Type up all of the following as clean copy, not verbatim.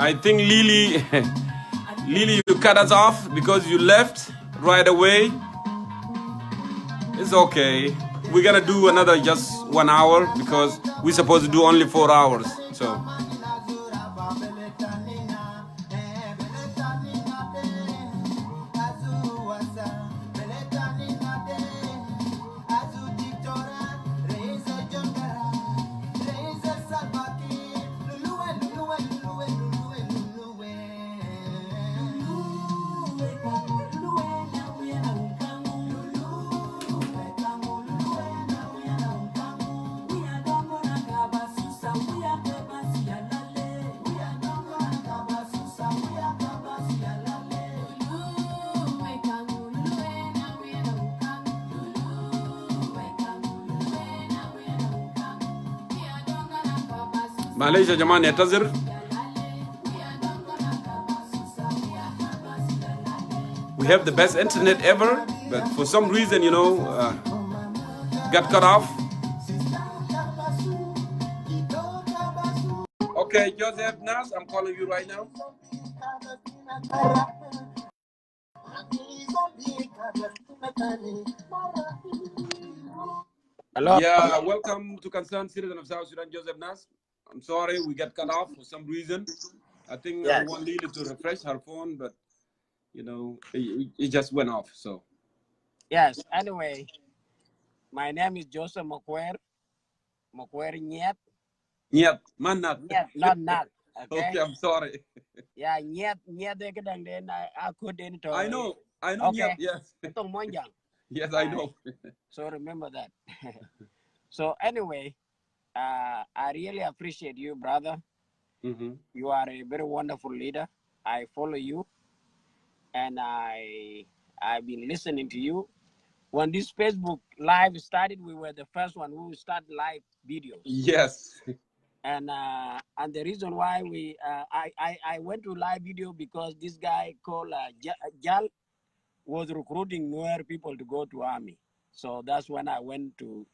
I think Lily, Lily, you cut us off because you left right away. It's okay. We're gonna do another just 1 hour because we're supposed to do only 4 hours. So. Malaysia Jaman Yatazir. We have the best internet ever, but for some reason, got cut off. Okay, Joseph Nas, I'm calling you right now. Hello. Yeah, welcome to Concerned Citizen of South Sudan, Joseph Nas. I'm sorry we got cut off for some reason. I think I want Lily to refresh her phone, but it just went off. So yes. Anyway, my name is Joseph Moquer. Moquer Nyet. Nyet, man not. Nyet, not. Okay. Okay, I'm sorry. Yeah, Nyet de kadang then I couldn't. I know okay. Nyet, yes. Yes, I know. So remember that. So anyway, I really appreciate you, brother. Mm-hmm. You are a very wonderful leader. I follow you, and I've been listening to you. When this Facebook live started, we were the first one who started live videos. Yes. And the reason why I went to live video because this guy called Jal was recruiting newer people to go to army. So that's when I went to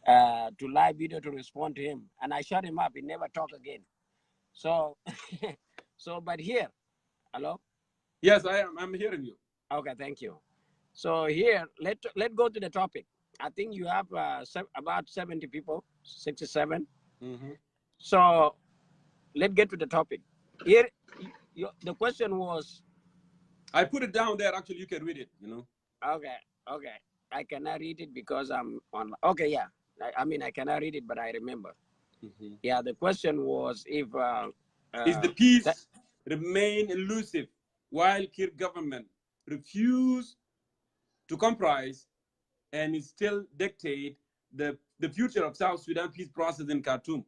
to live video to respond to him, and I shut him up. He never talked again. So, but here, hello. Yes, I am. I'm hearing you. Okay, thank you. So here, let's go to the topic. I think you have about 70 people, 67. Mm-hmm. So let's get to the topic. Here, the question was. I put it down there. Actually, you can read it. Okay. I cannot read it because I'm on. Okay, yeah. I mean, I cannot read it, but I remember. Mm-hmm. Yeah, the question was if is the peace remain elusive while Kir government refuse to compromise and it still dictate the future of South Sudan peace process in Khartoum.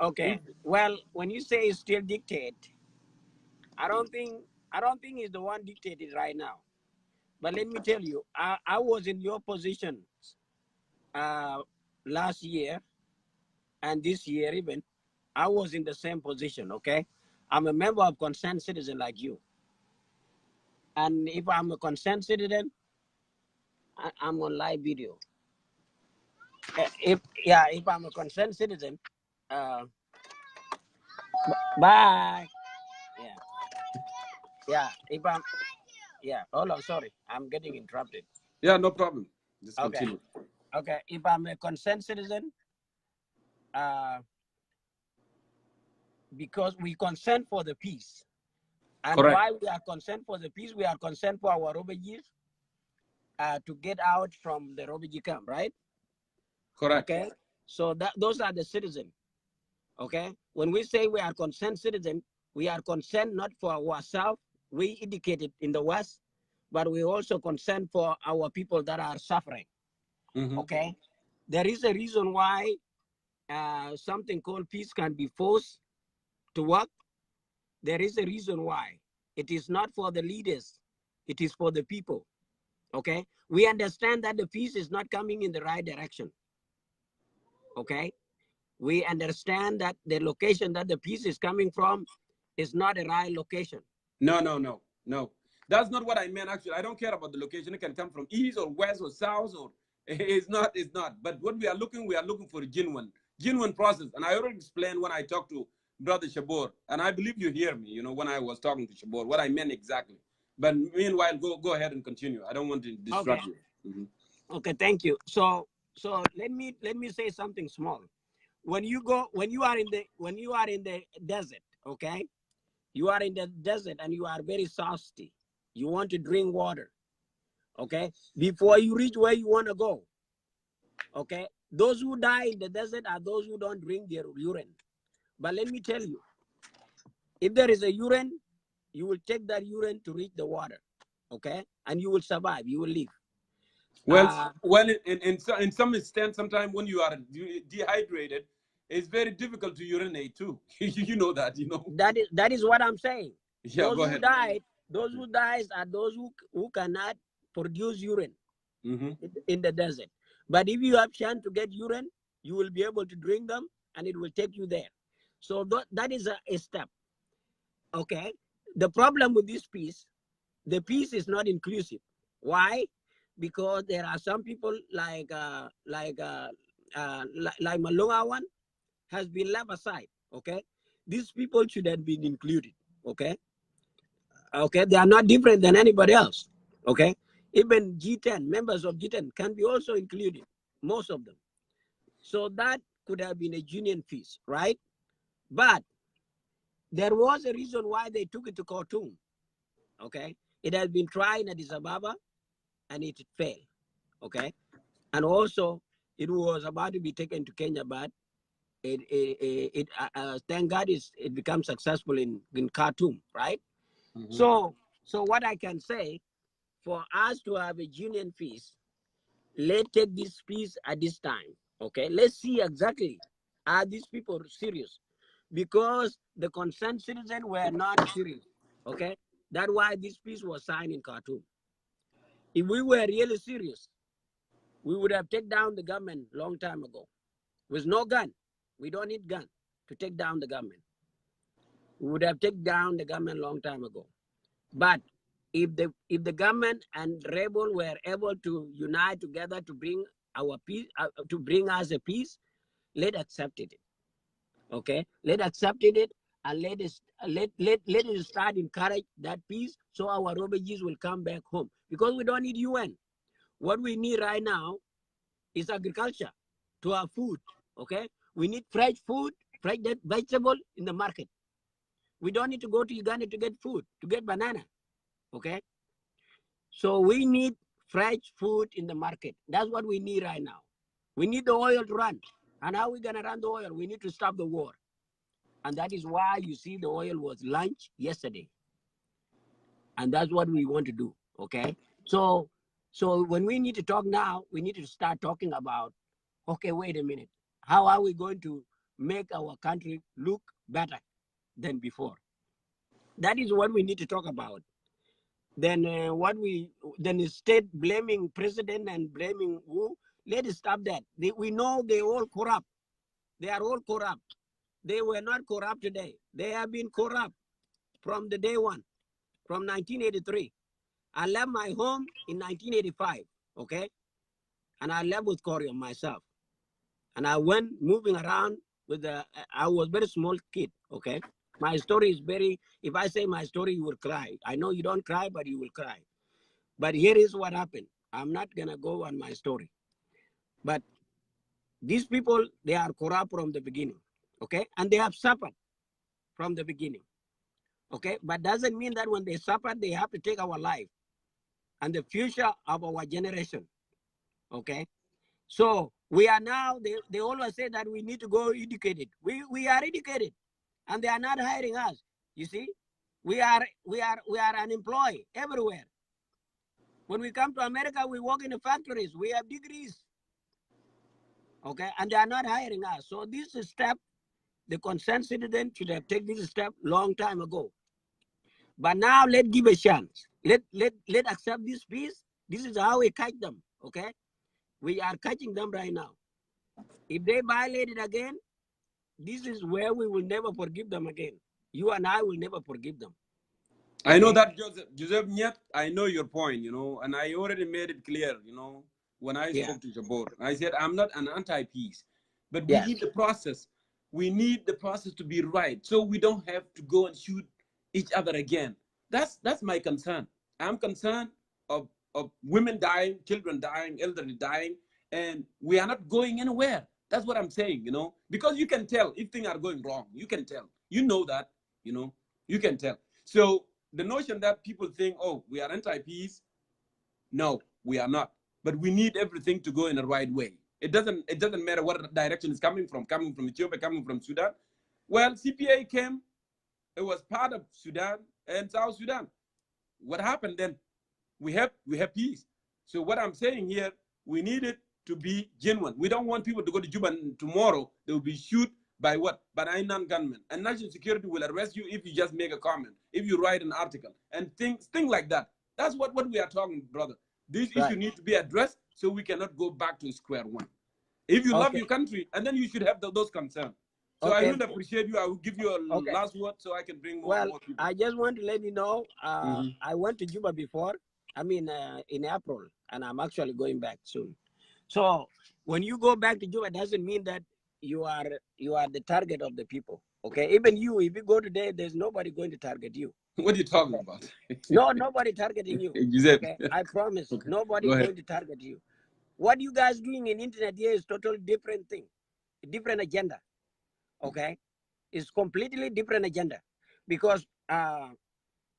Okay. Well, when you say still dictate, I don't think it's the one dictated right now. But let me tell you, I was in your position last year and this year even. I was in the same position, okay? I'm a member of concerned citizen like you. And if I'm a concerned citizen, I'm on live video. If I'm a concerned citizen, bye. Hold on, sorry, I'm getting interrupted. Yeah, no problem. Just continue. Okay, if I'm a concerned citizen, because we consent for the peace. And correct. Why we are concerned for the peace, we are concerned for our refugees to get out from the refugee camp, right? Correct. Okay, so those are the citizens. Okay, when we say we are concerned citizens, we are concerned not for ourselves, we indicated in the West, but we also concerned for our people that are suffering. Mm-hmm. Okay, there is a reason why something called peace can be forced to work. There is a reason why. It is not for the leaders, it is for the people. Okay, we understand that the peace is not coming in the right direction. Okay, we understand that the location that the peace is coming from is not a right location. No. That's not what I meant, actually. I don't care about the location. It can come from east or west or south, or it's not. But what we are looking for a genuine process. And I already explained when I talked to Brother Shabor, and I believe you hear me, when I was talking to Shabor, what I meant exactly. But meanwhile, go ahead and continue. I don't want to distract you. Okay, thank you. So let me say something small. When you are in the desert, okay? You are in the desert and you are very thirsty. You want to drink water, okay? Before you reach where you want to go, okay? Those who die in the desert are those who don't drink their urine. But let me tell you, if there is a urine, you will take that urine to reach the water, okay? And you will survive, you will live. Well, in some extent, sometimes when you are dehydrated, it's very difficult to urinate too. You know that, That is what I'm saying. Yeah, Those go who ahead. died, those who dies are those who cannot produce urine in the desert. But if you have chance to get urine, you will be able to drink them, and it will take you there. So that is a step. Okay. The problem with this peace, the peace is not inclusive. Why? Because there are some people like Malunga one has been left aside. Okay. These people should have been included. Okay. Okay. They are not different than anybody else. Okay. Even G10, members of G10 can be also included, most of them. So that could have been a union feast, right? But there was a reason why they took it to Khartoum. Okay. It has been tried in Addis Ababa and it failed. Okay. And also it was about to be taken to Kenya, but thank God it becomes successful in Khartoum, right? So what I can say, for us to have a union feast, let's take this peace at this time. Okay, let's see exactly, are these people serious? Because the concerned citizens were not serious. Okay, that's why this peace was signed in Khartoum. If we were really serious, we would have taken down the government long time ago with no gun. We don't need gun to take down the government. We would have taken down the government long time ago. But if the government and rebel were able to unite together to bring our peace, to bring us a peace, let accept it. Okay, let accept it, and let us start encourage that peace, so our refugees will come back home. Because we don't need UN. What we need right now is agriculture to have food. Okay, we need fresh food, fresh vegetable in the market. We don't need to go to Uganda to get food, to get banana. Okay, so we need fresh food in the market. That's what we need right now. We need the oil to run. And how are we going to run the oil? We need to stop the war. And that is why you see the oil was launched yesterday. And that's what we want to do. Okay. So when we need to talk now, we need to start talking about, okay, wait a minute. How are we going to make our country look better than before? That is what we need to talk about. Then instead blaming president and blaming who, let us stop that. We know they all corrupt. They are all corrupt. They were not corrupt today. They have been corrupt from the day one, from 1983. I left my home in 1985, okay? And I left with Corium myself. And I went moving around I was very small kid, okay? My story is if I say my story, you will cry. I know you don't cry, but you will cry. But here is what happened. I'm not going to go on my story. But these people, they are corrupt from the beginning, okay? And they have suffered from the beginning, okay? But doesn't mean that when they suffer, they have to take our life and the future of our generation, okay? So we are now, they always say that we need to go educated. We are educated, and they are not hiring us. You see, we are unemployed everywhere. When we come to America, we work in the factories. We have degrees, okay, and they are not hiring us. So this step, the concerned citizen should have taken this step long time ago. But now let's give a chance. Let accept this peace. This is how we catch them, okay? We are catching them right now. If they violate it again, this is where we will never forgive them again. You and I will never forgive them. Okay? I know that, Joseph Nyet, I know your point, and I already made it clear, when I spoke to Jabor. I said, I'm not an anti-peace, but we need the process. we need the process to be right, so we don't have to go and shoot each other again. That's my concern. I'm concerned of women dying, children dying, elderly dying, and we are not going anywhere. That's what I'm saying, because you can tell if things are going wrong. You can tell. You know that, you can tell. So the notion that people think, oh, we are anti-peace, no, we are not. But we need everything to go in the right way. It doesn't matter what direction it's coming from Ethiopia, coming from Sudan. Well, CPA came, it was part of Sudan and South Sudan. What happened then? We have peace. So what I'm saying here, we need it to be genuine. We don't want people to go to Juba and tomorrow they will be shot by what? By a non-gunmen. And national security will arrest you if you just make a comment, if you write an article, and things like that. That's what we are talking, brother. This issue needs to be addressed so we cannot go back to square one. If you love your country, and then you should have those concerns. So I really appreciate you. I will give you a last word so I can bring more people. I just want to let you know, I went to Juba before, in April, and I'm actually going back soon. So when you go back to Juba, it doesn't mean that you are the target of the people. Okay, even you, if you go today, there's nobody going to target you. What are you talking about? No, nobody targeting you. Okay? I promise, nobody going to target you. What you guys doing in internet here is totally different thing, different agenda. Okay, it's completely different agenda, because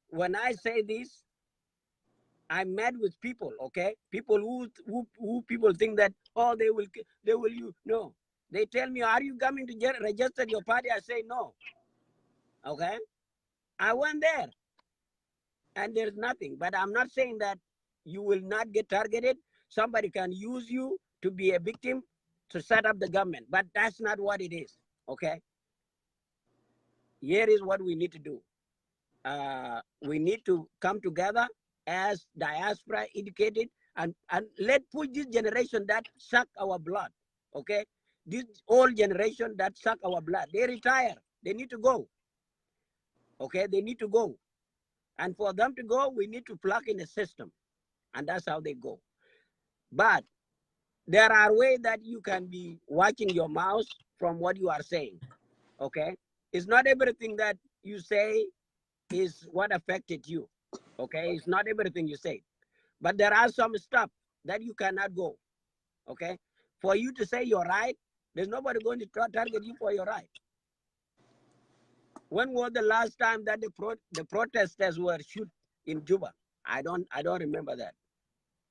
when I say this, I met with people. Okay, people who people think that they will you no. They tell me, are you coming to register your party? I say no. Okay, I went there, and there's nothing. But I'm not saying that you will not get targeted. Somebody can use you to be a victim to set up the government, but that's not what it is. Okay. Here is what we need to do. We need to come together as diaspora educated and let push this generation that suck our blood. Okay. This old generation that suck our blood, they retire. They need to go. Okay. They need to go. And for them to go, we need to plug in a system. And that's how they go. But there are ways that you can be watching your mouth from what you are saying. Okay. It's not everything that you say is what affected you. Okay. It's not everything you say. But there are some stuff that you cannot go. Okay. For you to say you're right, there's nobody going to target you for your right. When was the last time that the protesters were shot in Juba? I don't remember that.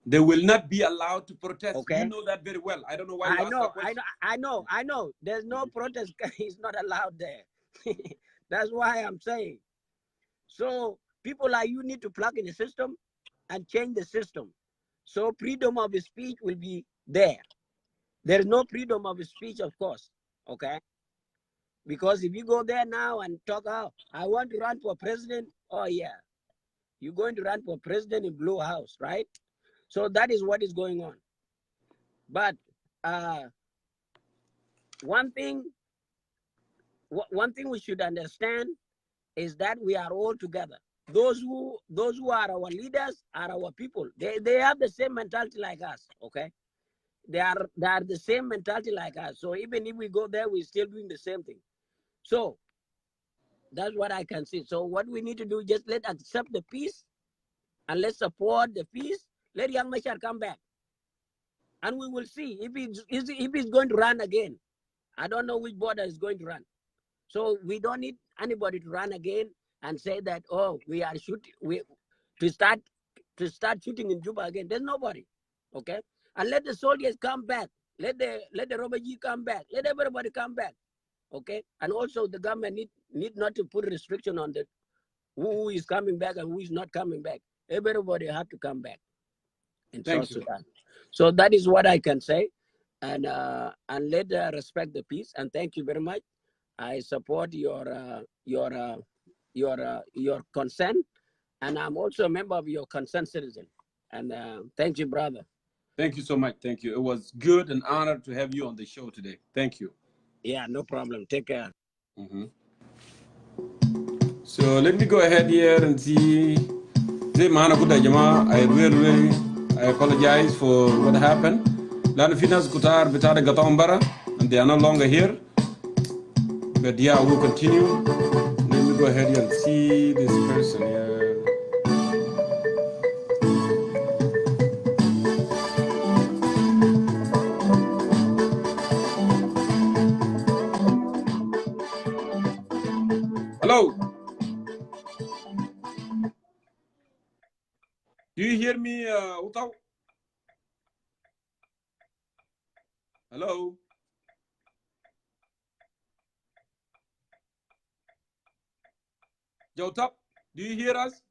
They will not be allowed to protest. Okay. You know that very well. I don't know why you asked that question. I know. There's no protest. It's not allowed there. That's why I'm saying. So people like you need to plug in the system and change the system. So freedom of speech will be there. There is no freedom of speech, of course. Okay. Because if you go there now and talk, I want to run for president. Oh yeah. You're going to run for president in Blue House, right? So that is what is going on. But one thing we should understand is that we are all together. Those who are our leaders are our people. They have the same mentality like us. Okay, they are the same mentality like us. So even if we go there, we're still doing the same thing. So that's what I can see. So what we need to do, just let's accept the peace and let's support the peace. Let Young Machar come back, and we will see if he's going to run again. I don't know which border is going to run. So we don't need anybody to run again and say that, we are shooting. To start shooting in Juba again. There's nobody. Okay, and let the soldiers come back. Let the Robaji come back. Let everybody come back. Okay, and also the government need not to put restriction on the who is coming back and who is not coming back. Everybody have to come back in South Sudan. So that is what I can say, and let respect the peace. And thank you very much. I support your consent, and I'm also a member of your Concerned Citizen. And thank you, brother. Thank you so much. Thank you. It was good and honored to have you on the show today. Thank you. Yeah, no problem. Take care. So let me go ahead here and see. I apologize for what happened. And they are no longer here. But yeah, we'll continue. Let me go ahead and see this person here. Hello. Do you hear me, Utau? Hello. Jotap, do you hear us?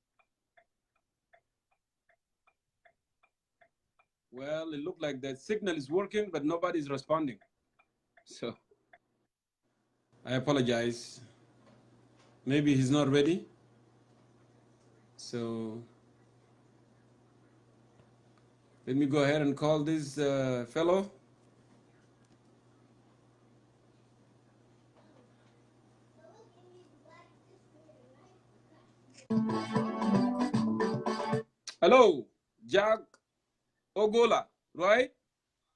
Well, it looked like the signal is working, but nobody's responding. So I apologize. Maybe he's not ready. So let me go ahead and call this fellow. Hello, Jack Ogola, right?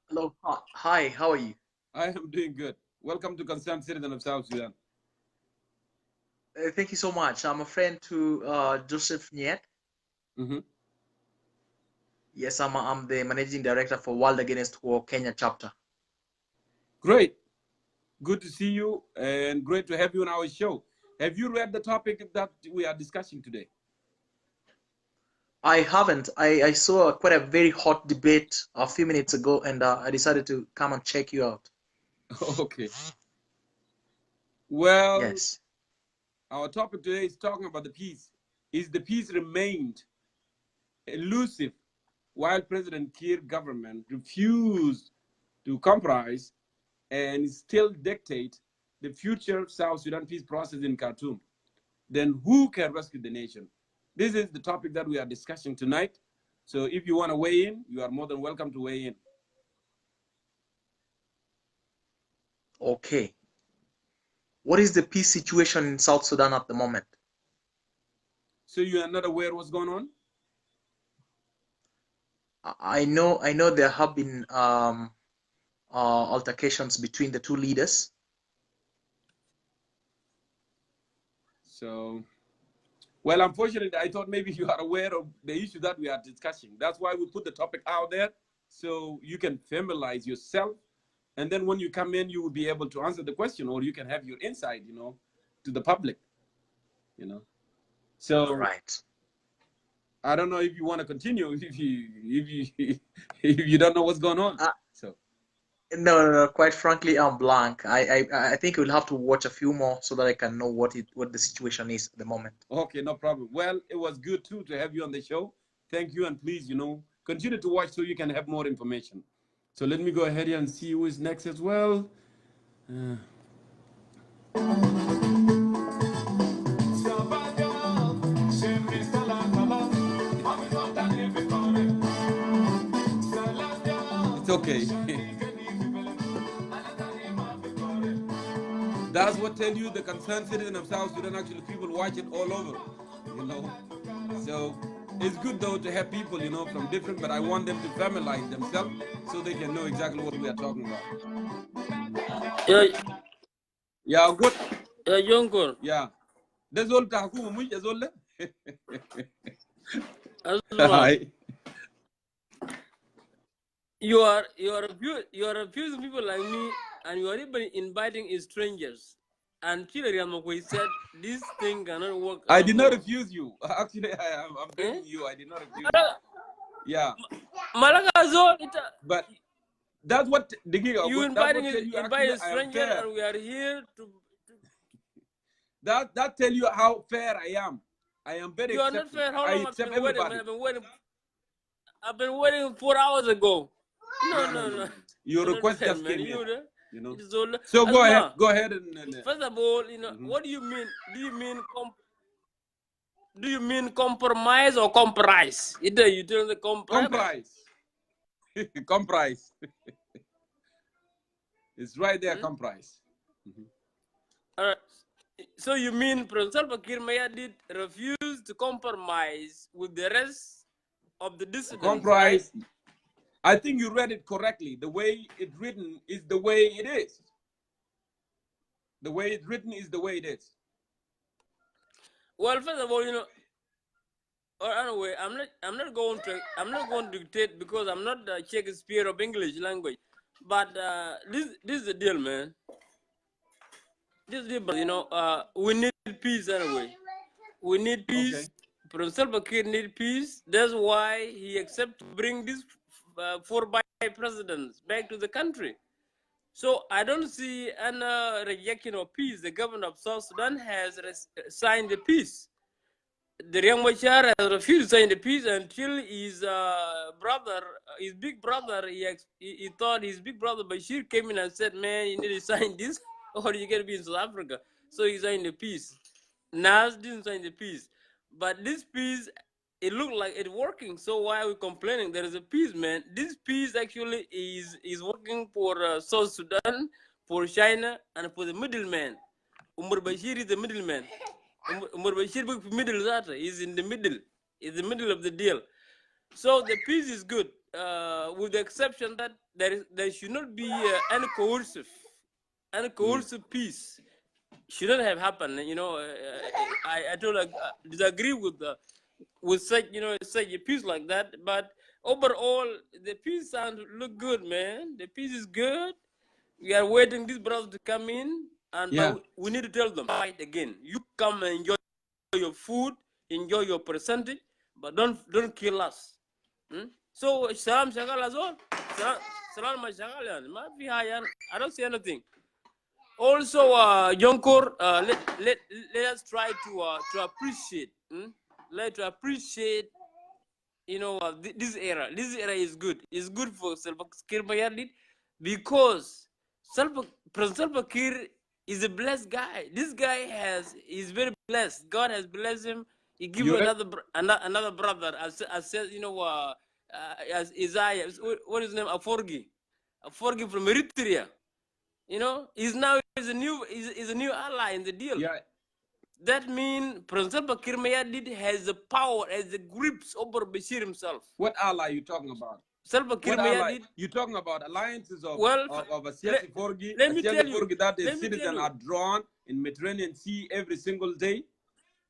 Hello. Hi, how are you? I am doing good. Welcome to Concerned Citizen of South Sudan. Thank you so much. I'm a friend to Joseph Niet. Mm-hmm. Yes, I'm the managing director for World Against War Kenya chapter. Great. Good to see you and great to have you on our show. Have you read the topic that we are discussing today? I haven't. I saw quite a very hot debate a few minutes ago, and I decided to come and check you out. Okay. Well, yes. Our topic today is talking about the peace. Is the peace remained elusive while President Kiir government refused to compromise and still dictate the future South Sudan peace process in Khartoum? Then who can rescue the nation? This is the topic that we are discussing tonight. So if you want to weigh in, you are more than welcome to weigh in. Okay. What is the peace situation in South Sudan at the moment? So you are not aware what's going on? I know there have been altercations between the two leaders. So, well, unfortunately, I thought maybe you are aware of the issue that we are discussing. That's why we put the topic out there so you can familiarize yourself. And then when you come in, you will be able to answer the question, or you can have your insight, to the public, So, right. I don't know if you want to continue if you don't know what's going on. No, quite frankly, I'm blank. I think we'll have to watch a few more so that I can know what the situation is at the moment. Okay, no problem. Well, it was good too to have you on the show. Thank you, and please, continue to watch so you can have more information. So let me go ahead and see who is next as well. It's okay. That's what tell you the concerned citizen of South Sudan. Actually, people watch it all over, So it's good though to have people, from different, but I want them to familiarize themselves so they can know exactly what we are talking about. Yeah, good. Jongkor. Yeah. That's all tahkuma much as all. Hi. You are abusing people like me, and you are even inviting strangers. And Chile said this thing cannot work. I did not refuse you. Actually, I'm begging you. I did not refuse you. Yeah. But that's what you inviting a stranger, and we are here to. That tell you how fair I am. I am very. You are not fair. How long have been waiting? I've been waiting 4 hours ago. No. Your request just came in. So go ahead. Go ahead and. First of all, what do you mean? Do you mean compromise or comprise? Either you tell the comprise. Comprise. It's right there. Comprise. All right. So you mean President Salva Kiir did refuse to compromise with the rest of the dissidents? Comprise. Right? I think you read it correctly. The way it's written is the way it is. The way it's written is the way it is. Well, first of all, or anyway, I'm not going to dictate because I'm not Shakespeare of English language. But this is the deal, man. This is the deal, we need peace anyway. We need peace. Okay. President Salva Kiir need peace. That's why he accepted to bring these 4 presidents back to the country. So I don't see any rejection of peace. The government of South Sudan has signed the peace. The Riek Machar has refused to sign the peace until his brother, his big brother, he thought his big brother Bashir came in and said, man, you need to sign this or you're going to be in South Africa. So he signed the peace. Nas didn't sign the peace. But this peace, it looked like it's working. So why are we complaining? There is a peace, man. This peace actually is working for South Sudan, for China, and for the middleman. Umar Bashir is the middleman. Umar Bashir middle is in the middle. Is the middle of the deal. So the peace is good, with the exception that there should not be any coercive peace. Shouldn't have happened. I totally disagree with such a piece like that. But overall, the peace look good, man. The peace is good. We are waiting these brothers to come in, but we need to tell them fight again. You come and enjoy your food, enjoy your percentage, but don't kill us. So salam shagal as well. Salam shagal. I don't see anything. Also, Jongkor, let us try to appreciate. Let's appreciate, this era. This era is good. It's good for Salva Kiir because President Salva Kiir is a blessed guy. This guy is very blessed. God has blessed him. He give him another brother. As said, as Isaiah. What is his name? Aforgi from Eritrea. He's now is a new ally in the deal. Yeah. That means President Bakir Mayadid has the power, has the grips over Bashir himself. What ally are you talking about? Salva Kiir Mayadid. You're talking about alliances of Asiasi Forgi. Let me tell you that the citizens are drawn in Mediterranean Sea every single day.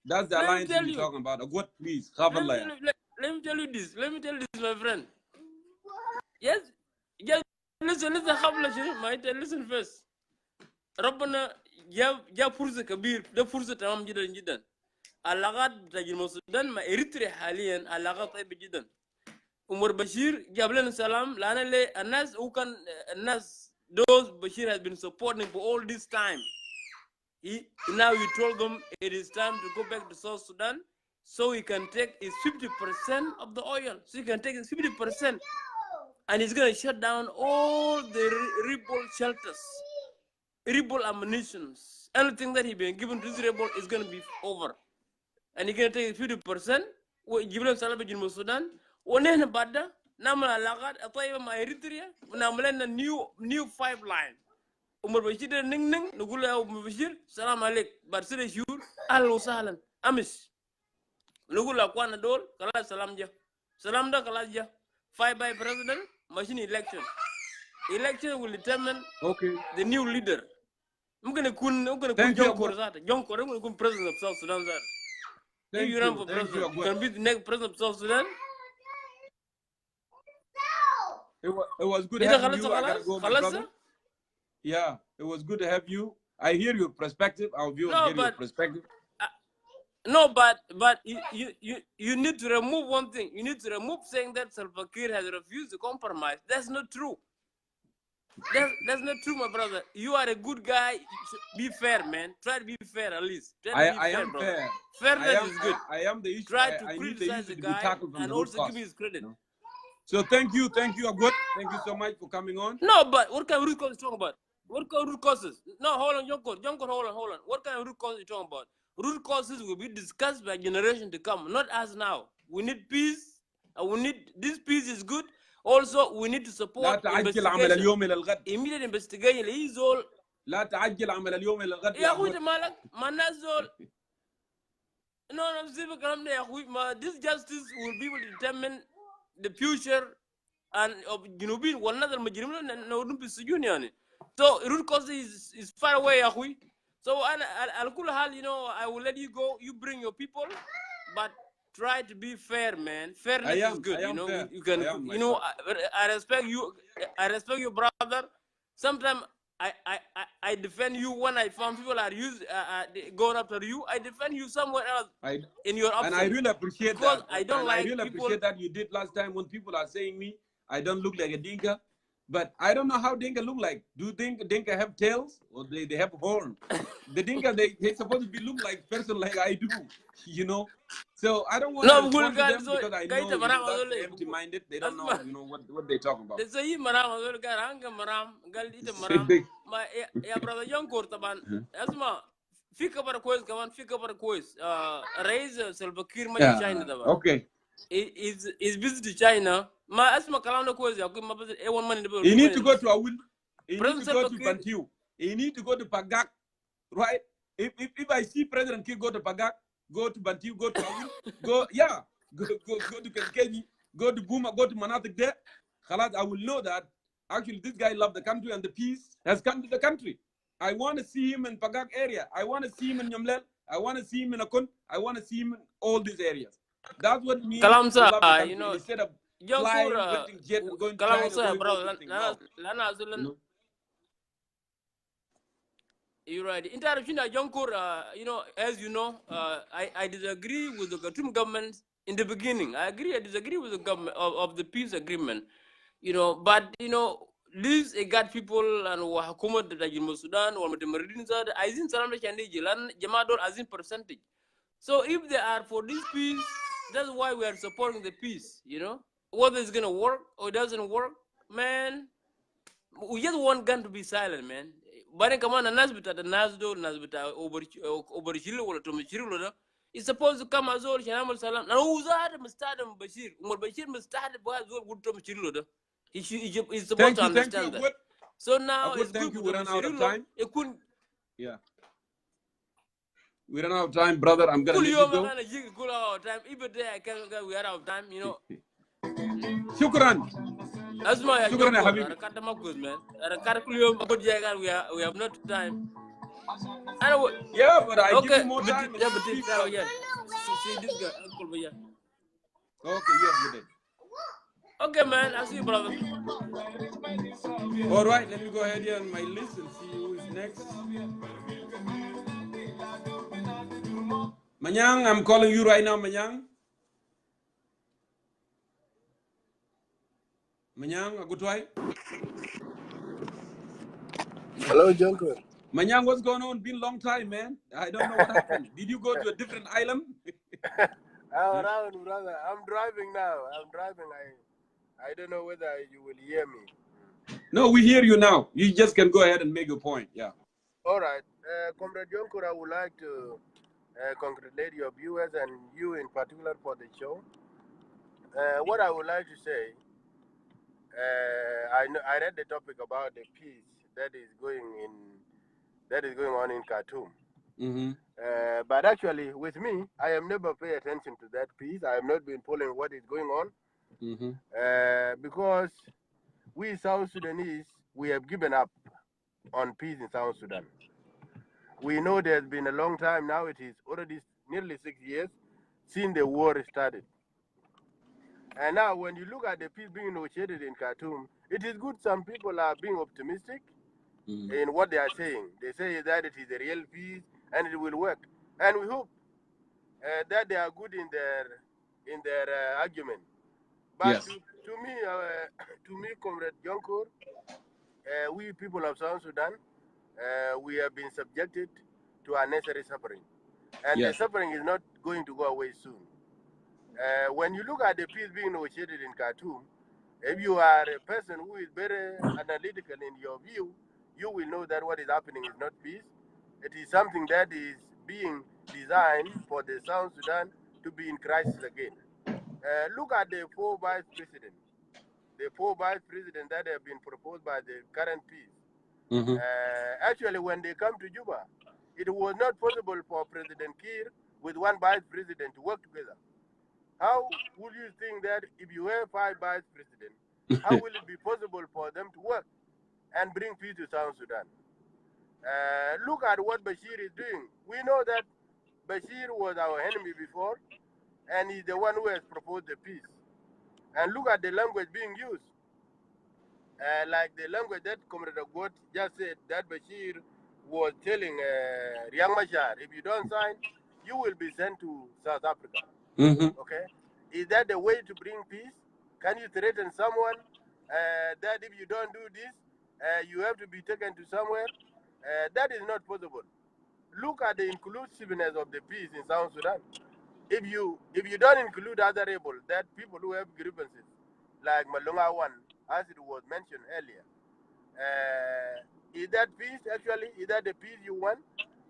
That's the alliance you're talking about. What, please? Let me tell you this. Let me tell you this, my friend. Yes. Listen first. ربنا جاب فرصة كبير ده فرصة تمام جدا جدا. علاقات بتاع جنوب السودان مع إريتريا حاليا علاقات طيبة جدا. عمر بشير جاب لنا سلام لأن الناس وكان الناس those Bashir has been supporting for all this time. Now he told them it is time to go back to South Sudan so he can take his 50% of the oil. So he can take his 50%. And he's going to shut down all the rebel shelters, rebel ammunitions. Anything that he's been given to this rebel is going to be over. And he's going to take 50%. Give them salary in Sudan. When bada, namal alagat, atay ma Eritrea, namal na new pipeline. Umar Bashir ning nugula Umar Bashir, salam alek, barsile shur, ahlan sahlan, amis. Nugula kwana dol, kala salam ja. Salam da kala ja. 5 by president, machine election. Election will determine the new leader. I'm gonna Jongkor. Jongkor, I'm gonna be president of South Sudan. If you run for president, you can be the next president of South Sudan. It was good to have you. I gotta go, my brother. Yeah, it was good to have you. I hear your perspective. Our viewers hear your perspective. No, but you need to remove one thing. You need to remove saying that Salva Kiir has refused to compromise. That's not true. That's not true, my brother. You are a good guy. Be fair, man. Try to be fair at least. I am fair. Fairness is good. I am the issue. Try to criticize the guy and also give me his credit. No? So thank you, Agud. Thank you so much for coming on. No, but what kind of root causes you talking about? What kind of root causes? No, hold on, Jongkor, hold on. What kind of root causes you talking about? Root causes will be discussed by generation to come, not us now. We need peace. This peace is good. Also, we need to support immediate investigation. He's all. لا تعجل عمل اليوم إلى الغد يا أخوي مالك ما الناس زول. No, سيبك الكلام ده يا أخوي. This justice will be able to determine the future and of جنوبين والناس المجرمين نودون بالسجون يعني. So root cause is far away يا أخوي. So I'll cool hal, you know, I will let you go. You bring your people, but try to be fair, man. Fairness is good. I You am know, fair. you can, I am, you my know, brother. I respect you. I respect your brother. Sometimes I defend you when I found people are going after you. I defend you somewhere else in your And I absence really appreciate because that. I don't And I like really people. appreciate that you did last time when people are saying me, I don't look like a Dinka. But I don't know how Dinka look like. Do you think Dinka have tails or they have horn? The Dinka, they supposed to be look like person like I do, you know? So I don't want to No, respond to girl, them so because I kaita know, you know, maram that's azole. empty-minded. They don't know, Asma, you know, what they talk about. they say maram azole gar hanga maram gal ita Say maram. they- Ma ya brother Jongkor taban. Asma, fika para kois kaman fika para kois. Raise Salbakir ma China Yeah, taban. okay. Is visit to China. Ma asma kalam na kois ya kuma bas e one man in the You two need man to in go bas. to Awil. You need President to go to Salbakir. Bantu. You need to go to Pagak, right? If I see President Kir go to Pagak, go to Bantu, go to Awil, go to Kenkeji, go to Buma, go to Manatik there. Khalas, I will know that actually this guy loves the country and the peace has come to the country. I want to see him in Pagak area. I want to see him in Nyamlel. I want to see him in Akun. I want to see him in all these areas. That's what it means Kalam to sa, love the you country. And know, instead of Jongkor, flying, renting jet, and going to kalam China, sa doing all these brother. things. Lana No. lana You azulan. know? You're right. Interruption, Jongkor, you know, as you know, I disagree with the Khartoum government in the beginning. I disagree with the government of the peace agreement, you know, but, you know, these got people and Wahakuma that in Sudan or Matamarine, I think Salam Chandi Jilan, Jamador as in percentage. So if they are for this peace, that's why we are supporting the peace, you know. Whether it's going to work or it doesn't work, man, we just want gun to be silent, man. Bani kama na nas bita da nas do nas bita over shilu wala to mishiru da. It's supposed to come as all shanam salam. Na uzad mustad Bashir. Umar Bashir mustad ba zol good to mishiru da. He's supposed to Thank you, understand that. Agud. So now Agud, it's thank good you. with We the ran out of mishiru. time. It couldn't. Yeah. We ran out of time, brother. I'm gonna Cool let you you go. man, jig cool our time. Even there I can go. We are out of time. You know. Shukran. Asma ya Shukran, ya Jongkor. Habibi. Arakata makus man. Arakata cool you good jagan. We have not time. Anyway. Yeah, but I give Okay, you more but time and yeah, you but speak, this brother. yeah. See this guy, Uncle Baya. Okay, you have a good day. Okay, man, I see you, brother. All right, let me go ahead here on my list and see who is next. Manyang, I'm calling you right now, Manyang. Manyang, Agutwai. Hello, Jongkor. Manyang, what's going on? Been a long time, man. I don't know what happened. Did you go to a different island? I'm around, brother. I'm driving now. I'm driving. I don't know whether you will hear me. No, we hear you now. You just can go ahead and make your point. Yeah. All right. Comrade Jongkor, I would like to congratulate your viewers and you in particular for the show. What I would like to say, I read the topic about the peace that is going on in Khartoum. Mm-hmm. But actually, with me, I have never paid attention to that peace. I have not been following what is going on because we South Sudanese, we have given up on peace in South Sudan. We know there's been a long time now. It is already nearly 6 years since the war started. And now, when you look at the peace being negotiated in Khartoum, it is good. Some people are being optimistic in what they are saying. They say that it is a real peace and it will work. And we hope that they are good in their argument. But Yes. to me, Comrade Jongkor, we people of South Sudan, we have been subjected to unnecessary suffering, and the Yes. suffering is not going to go away soon. When you look at the peace being negotiated in Khartoum, if you are a person who is very analytical in your view, you will know that what is happening is not peace. It is something that is being designed for the South Sudan to be in crisis again. Look at the four vice presidents. The four vice presidents that have been proposed by the current peace. Actually, when they come to Juba, it was not possible for President Kiir with one vice president to work together. How would you think that if you have five vice presidents, how will it be possible for them to work and bring peace to South Sudan? Look at what Bashir is doing. We know that Bashir was our enemy before, and he's the one who has proposed the peace. And look at the language being used. Like the language that Comrade Agot just said, that Bashir was telling Riang Machar, if you don't sign, you will be sent to South Africa. Okay? Is that the way to bring peace? Can you threaten someone that if you don't do this, you have to be taken to somewhere? That is not possible. Look at the inclusiveness of the peace in South Sudan. If you don't include other rebels, that people who have grievances, like Malunga one, as it was mentioned earlier, is that peace actually? Is that the peace you want?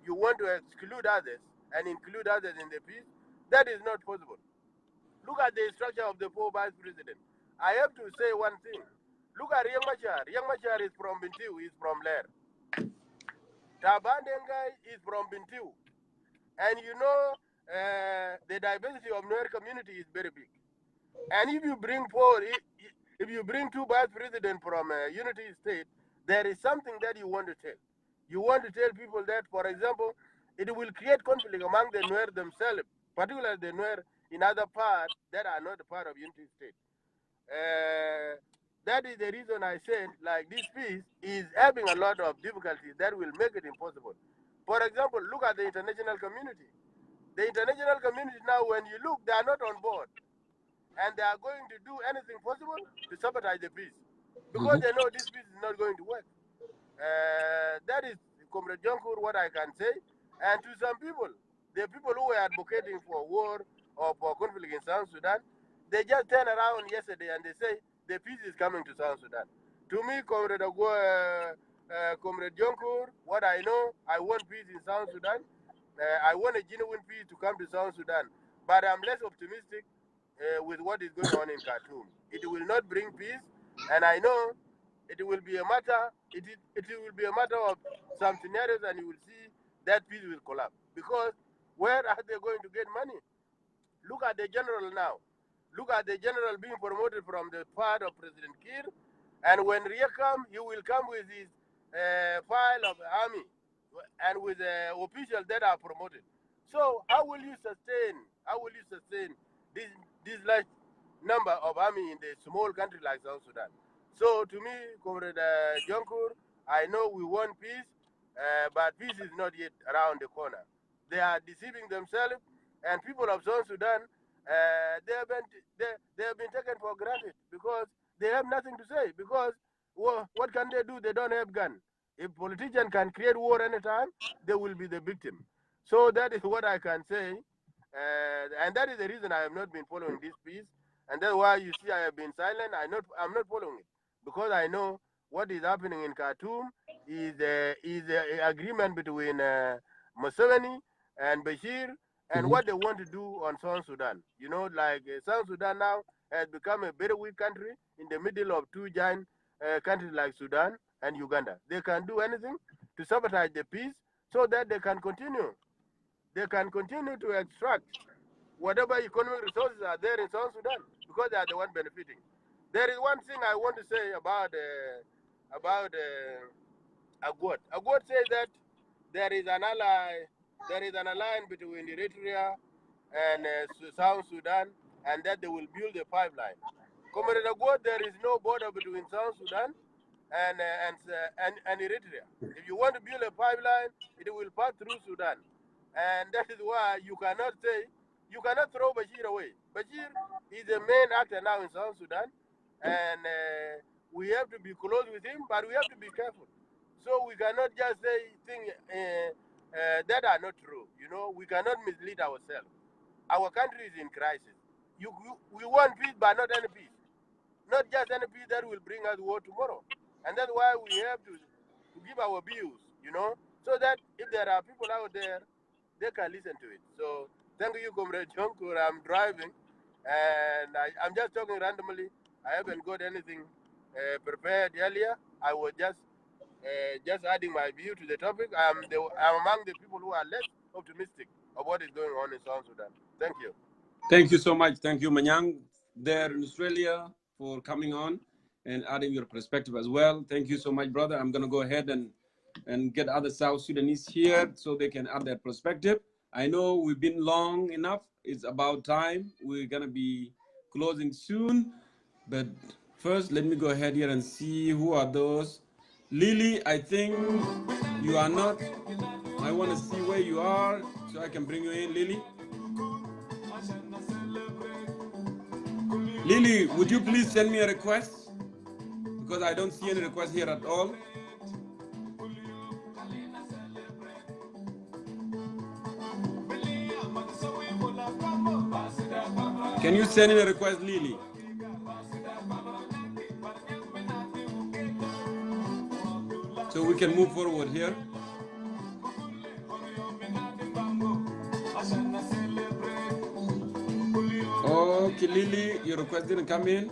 You want to exclude others and include others in the peace? That is not possible. Look at the structure of the four vice president. I have to say one thing. Look at Riek Machar. Riek Machar is from Bintiu. He's from Lair. Taban Dengai is from Bintiu. And you know, the diversity of Nuer community is very big. And if you bring if you bring two vice presidents from a unity state, there is something that you want to tell. You want to tell people that, for example, it will create conflict among the Nuer themselves, particularly the Nuer in other parts that are not a part of unity state. That is the reason I said, like, this peace is having a lot of difficulties that will make it impossible. For example, look at the international community. The international community now, when you look, they are not on board. And they are going to do anything possible to sabotage the peace. Because they know this peace is not going to work. That is, Comrade Jongkor, what I can say. And to some people, the people who were advocating for war or for conflict in South Sudan, they just turn around yesterday and they say the peace is coming to South Sudan. To me, Comrade Jongkor, what I know, I want peace in South Sudan. I want a genuine peace to come to South Sudan. But I'm less optimistic with what is going on in Khartoum. It will not bring peace, and I know it will be a matter. It will be a matter of some scenarios, and you will see that peace will collapse. Because where are they going to get money? Look at the general now. Look at the general being promoted from the part of President Kiir, and when Riek comes, he will come with his file of army and with officials that are promoted. So how will you sustain? How will you sustain this large number of army in the small country like South Sudan? So to me, Comrade Jongkor, I know we want peace, but peace is not yet around the corner. They are deceiving themselves, and people of South Sudan, they have been taken for granted because they have nothing to say. Because what can they do? They don't have gun. If politicians can create war anytime, they will be the victim. So that is what I can say. And that is the reason I have not been following this peace. And that's why you see I have been silent. I'm not following it. Because I know what is happening in Khartoum is an agreement between Museveni and Bashir and what they want to do on South Sudan. You know, like South Sudan now has become a very weak country in the middle of two giant countries like Sudan and Uganda. They can do anything to sabotage the peace so that they can continue. They can continue to extract whatever economic resources are there in South Sudan because they are the one benefiting. There is one thing I want to say about Agwad. Agwad says that there is an alliance between Eritrea and South Sudan, and that they will build a pipeline. Comrade Agwad, there is no border between South Sudan and Eritrea. If you want to build a pipeline, it will pass through Sudan, and that is why you cannot throw Bashir away. Bashir is the main actor now in South Sudan, and we have to be close with him, but we have to be careful. So we cannot just say things that are not true. You know, we cannot mislead ourselves. Our country is in crisis. We want peace, but not any peace. Not just any peace that will bring us war tomorrow. And that's why we have to give our views, you know, so that if there are people out there, they can listen to it. So thank you, Comrade Jongkor. I'm driving, and I'm just talking randomly. I haven't got anything prepared earlier. I was just adding my view to the topic. I'm among the people who are less optimistic of what is going on in South Sudan. Thank you. Thank you so much. Thank you, Manyang, there in Australia, for coming on and adding your perspective as well. Thank you so much, brother. I'm going to go ahead and and get other South Sudanese here so they can add their perspective. I know we've been long enough. It's about time. We're going to be closing soon. But first, let me go ahead here and see who are those. Lily, I think you are not. I want to see where you are so I can bring you in, Lily. Lily, would you please send me a request? Because I don't see any request here at all. Can you send in a request, Lily? So we can move forward here. Okay, Lily, your request didn't come in.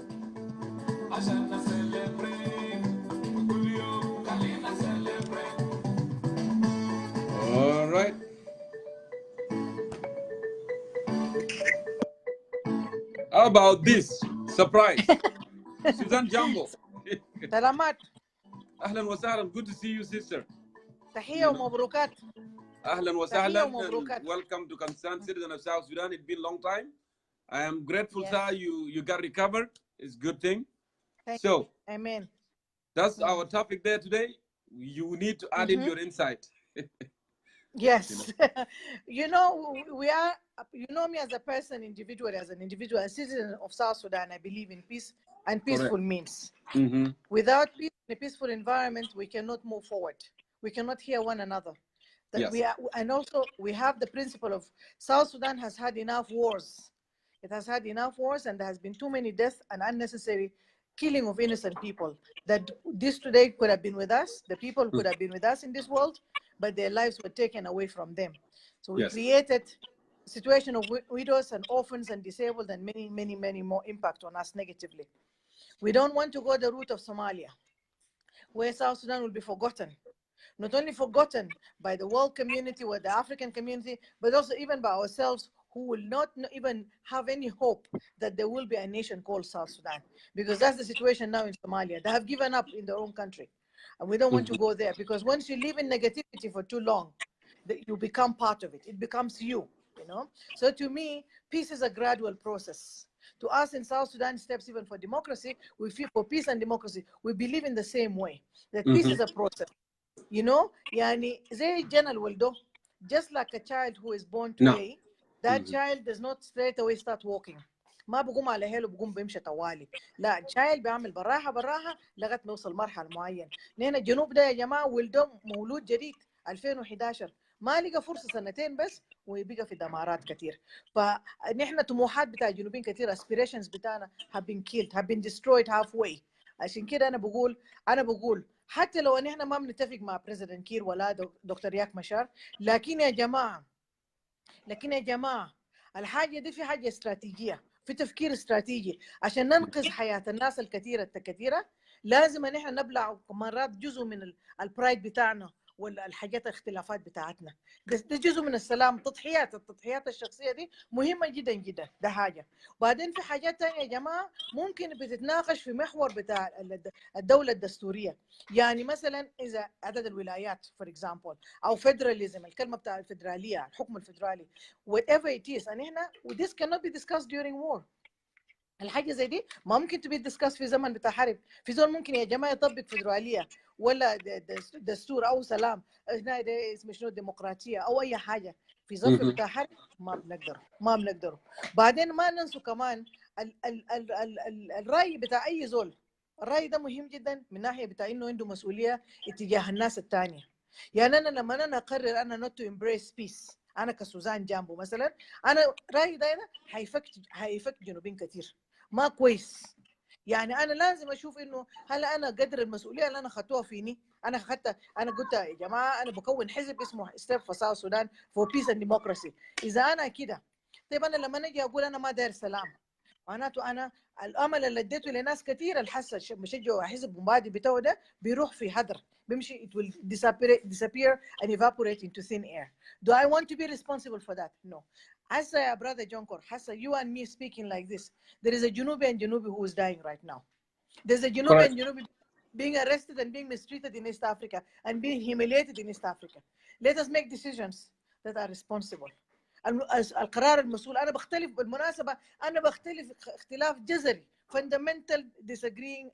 All right. How about this? Surprise. Susan Jambo. سلامات. أهلا وسهلا. Good to see you, sister. تحية ومبروكات. أهلا تحية وسهلا. ومبروكات. Welcome to concerned citizen of South Sudan. It's been a long time. I am grateful, Yes. sir. You got recovered. It's a good thing. Thank So you. Amen. that's our topic there today. You need to add in your insight. Yes. You know, we are, you know me as a person, individually, as an individual, a citizen of South Sudan. I believe in peace and peaceful means. Without peace and a peaceful environment, we cannot move forward. We cannot hear one another. That Yes. we are, and also we have the principle of South Sudan has had enough wars. It has had enough wars, and there has been too many deaths and unnecessary killing of innocent people. That this today could have been with us. The people could have been with us in this world, but their lives were taken away from them. So we Yes. created a situation of widows and orphans and disabled, and many, many, many more impact on us negatively. We don't want to go the route of Somalia, where South Sudan will be forgotten. Not only forgotten by the world community or the African community, but also even by ourselves, who will not even have any hope that there will be a nation called South Sudan. Because that's the situation now in Somalia. They have given up in their own country. And we don't want to go there, because once you live in negativity for too long, you become part of it. It becomes you, you know? So to me, peace is a gradual process. To us in South Sudan, steps even for democracy, we feel for peace and democracy, we believe in the same way, that peace is a process. You know, yani زي الجنة الولده, just like a child who is born today, that child does not straight away start walking. ما بقوم على هيله بقوم بيمشي طوالي. لا, child بيعمل براحة براحة لغاية ما يوصل مرحلة معين. نحن الجنوب ده يا جماعة ولده مولود جديد 2011. ما لقى فرصة سنتين بس ويبقى في دمارات كتير. فنحن طموحات بتاع الجنوبين كتير, aspirations بتاعنا have been killed, have been destroyed halfway. عشان كده أنا بقول حتى لو ان احنا ما بنتفق مع بريزيدنت كير ولا دكتور رياك مشار، لكن يا جماعه الحاجه دي في حاجه استراتيجيه، في تفكير استراتيجي عشان ننقذ حياه الناس الكثيره. لازم ان احنا نبلع مرات جزء من البرايد بتاعنا والحاجات الاختلافات بتاعتنا. ده جزء من السلام. التضحيات الشخصيه دي مهمه جدا جدا، ده حاجه. وبعدين في حاجات ثانيه يا جماعه ممكن بتتناقش في محور بتاع الدوله الدستوريه. يعني مثلا اذا عدد الولايات فور اكزامبل، او فيدراليزم، الكلمه بتاع الفدراليه، الحكم الفدرالي، whatever it is. ان احنا this cannot be discussed during war. الحاجه زي دي ما ممكن تبي ديسكاس في زمن بتاع حرب. في زول ممكن يا جماعه يطبق فدراليه ولا دستور او سلام، هنا ده اسمه شنو، ديمقراطيه او اي حاجه في ظرف بتاع حرب. ما بنقدر. بعدين ما ننسوا كمان الراي بتاع اي زول. الراي ده مهم جدا من ناحيه بتاع انه عنده مسؤوليه اتجاه الناس الثانيه. يعني انا لما انا اقرر انا not to embrace peace، انا كسوزان جامبو مثلا، انا رايي ده هيفك جنوبين كثير. ما كويس. يعني انا لازم اشوف انه هل انا قدر المسؤوليه اللي انا اخذتوها فيني. انا قلت يا جماعه انا بكون حزب اسمه ستيب فور ساوث سودان فور بيس اند ديموكراسي. اذا انا كده، طيب انا لما نجي اقول انا ما داير سلام، معناته انا الامل اللي اديته لناس كثير الحسه بشجعوا حزب مبادئ بتاعه ده بيروح في هدر، بيمشي it will disappear and evaporate into thin air. Do I want to be responsible for that? No. Hassa, ya brother Jongkor, Hassa, you and me speaking like this, there is a Junubi and Junubi who is dying right now. There's a Junubi and Junubi being arrested and being mistreated in East Africa and being humiliated in East Africa. Let us make decisions that are responsible. القرار المسؤول. أنا بختلف بالمناسبة، أنا بختلف اختلاف جذري fundamental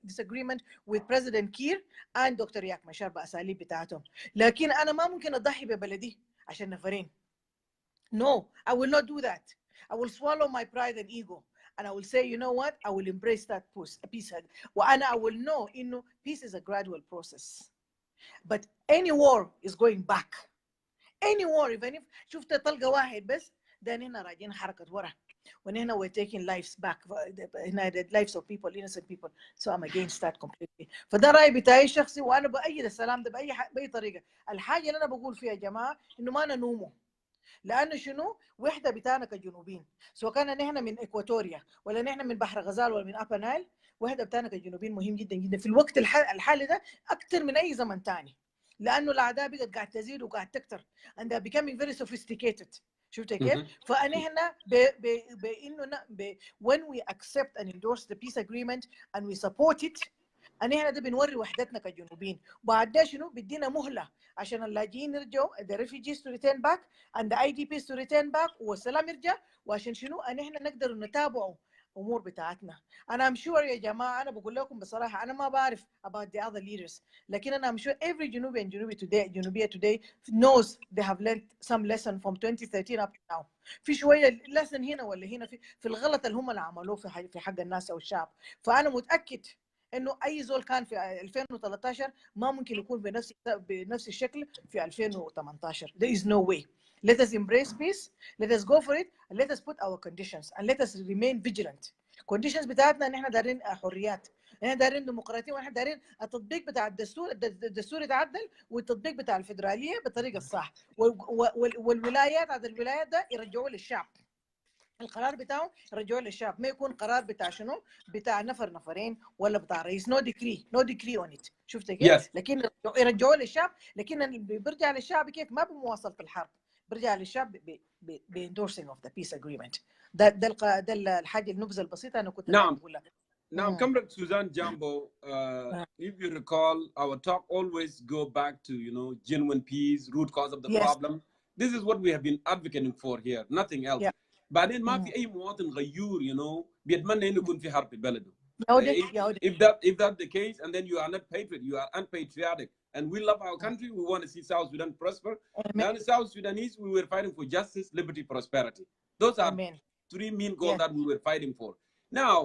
disagreement with President Kiir and Dr. Riek Machar بأساليب بتاعتهم، لكن أنا ما ممكن أضحي ببلدي عشان نفرين. No, I will not do that. I will swallow my pride and ego, and I will say, you know what? I will embrace that peace. And I will know, peace is a gradual process. But any war is going back. Any war, even if شفت طلقة واحد بس، ده هنا راجعين حركة ورا. When هنا we're taking lives back, the lives of people, innocent people. So I'm against that completely. فده رأي بتاعي الشخصي، وأنا بأيد السلام ده بأي طريقة. الحاجة اللي أنا بقول فيها يا جماعة إنه ما ننوموا. لانه شنو وحده بتاعنا كجنوبيين، سواء كان نحن من اكواتوريا ولا نحن من بحر غزال ولا من ابا نايل، وحده بتاعنا كجنوبيين مهم جدا جدا في الوقت الحالي ده اكثر من اي زمن ثاني، لانه الاعداء بقت قاعد تزيد وقاعد تكثر and they're becoming very sophisticated. شفت كيف؟ فنحن بانه when we accept and endorse the peace agreement and we support it، أنا ده بنوري وحدتنا كجنوبيين. وبعد ده شنو بدينا مهلة عشان اللاجئين يرجعوا the refugees to return back and the IDPs to return back والسلام يرجع، وعشان شنو أن إحنا نقدر نتابعوا أمور بتاعتنا. أنا I'm sure يا جماعة، أنا بقول لكم بصراحة أنا ما بعرف about the other leaders، لكن أنا I'm sure every Junubian Junubia today knows they have learned some lesson from 2013 up to now. في شوية lesson هنا ولا هنا في الغلط اللي هم اللي عملوه في حق الناس أو الشعب. فأنا متأكد انه اي زول كان في 2013 ما ممكن يكون بنفس الشكل في 2018. There is no way. Let us embrace peace, let us go for it, and let us put our conditions and let us remain vigilant. conditions بتاعتنا ان احنا دارين حريات، احنا دارين ديمقراطيه، واحنا دارين التطبيق بتاع الدستور يتعدل، والتطبيق بتاع الفدراليه بالطريقه الصح، والولايات هذه الولايات ده يرجعوا للشعب. القرار بتاعه يرجعوه للشعب، ما يكون قرار بتاع شنو بتاع نفرين ولا بتاع رئيس. نو ديكري اون ات. شفت كيف؟ لكن يرجعوه للشعب، لكن بيرجع للشعب كيف؟ ما بمواصله الحرب، بيرجع للشعب باندورسينج اوف ذا بيس اجريمنت. ده الحاجه النبذه البسيطه انا كنت بقولها. Now, Comrade Suzanne Jambo, if you recall, our talk always go back to, genuine peace, root cause of the problem. This is what we have been advocating for here, nothing else. بعدين ما في أي مواطن غيور بيتمنى إنه يكون في حرب في بلده. If that's the case, and then you are not patriot, you are unpatriotic, and we love our country, we want to see South Sudan prosper. Now, the South Sudanese, we were fighting for justice, liberty, prosperity. Those are three main goals that we were fighting for. Now,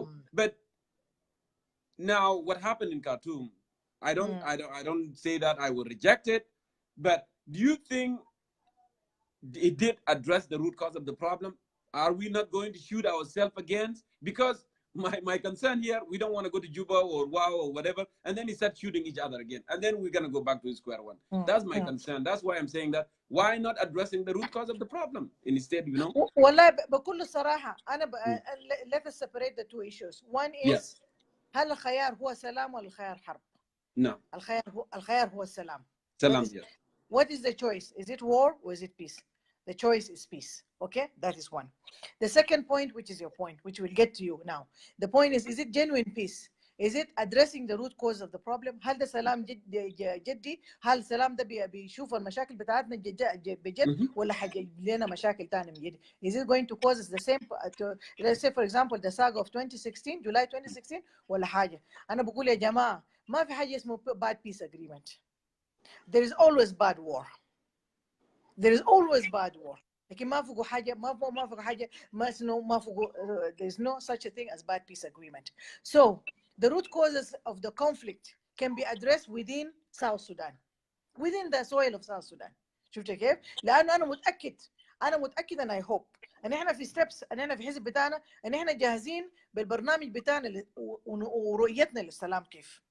what happened in Khartoum? I don't say that I will reject it, but do you think it did address the root cause of the problem? Are we not going to shoot ourselves against? Because my concern here, we don't want to go to Juba or Wow or whatever, and then we start shooting each other again, and then we're going to go back to square one. That's my concern. That's why I'm saying that. Why not addressing the root cause of the problem instead, والله بكل صراحة أنا let us separate the two issues. One is هل الخيار هو سلام ولا الخيار حرب؟ No. الخيار هو السلام. Salam. What is the choice? Is it war or is it peace? The choice is peace. Okay, that is one. The second point, which is your point, which we'll get to you now. The point is it genuine peace? Is it addressing the root cause of the problem? هل ده سلام جدي؟ هل السلام ده بيشوف المشاكل بتاعتنا بجد ولا حيجيب لنا مشاكل تانية من جد؟ Is it going to cause us the same let's say for example the saga of 2016 July 2016 ولا حاجة؟ أنا بقول يا جماعة ما في حاجة اسمه bad peace agreement. There is always bad war. There is always bad war. لكن ما فوقه حاجة ما فوقه حاجة ما فوقه there is no such a thing as bad peace agreement. So the root causes of the conflict can be addressed within South Sudan, within the soil of South Sudan. شفت كيف؟ لأنه أنا متأكد and I hope أن إحنا في steps أن إحنا في حزب بتاعنا أن إحنا جاهزين بالبرنامج بتاعنا ورؤيتنا للسلام كيف.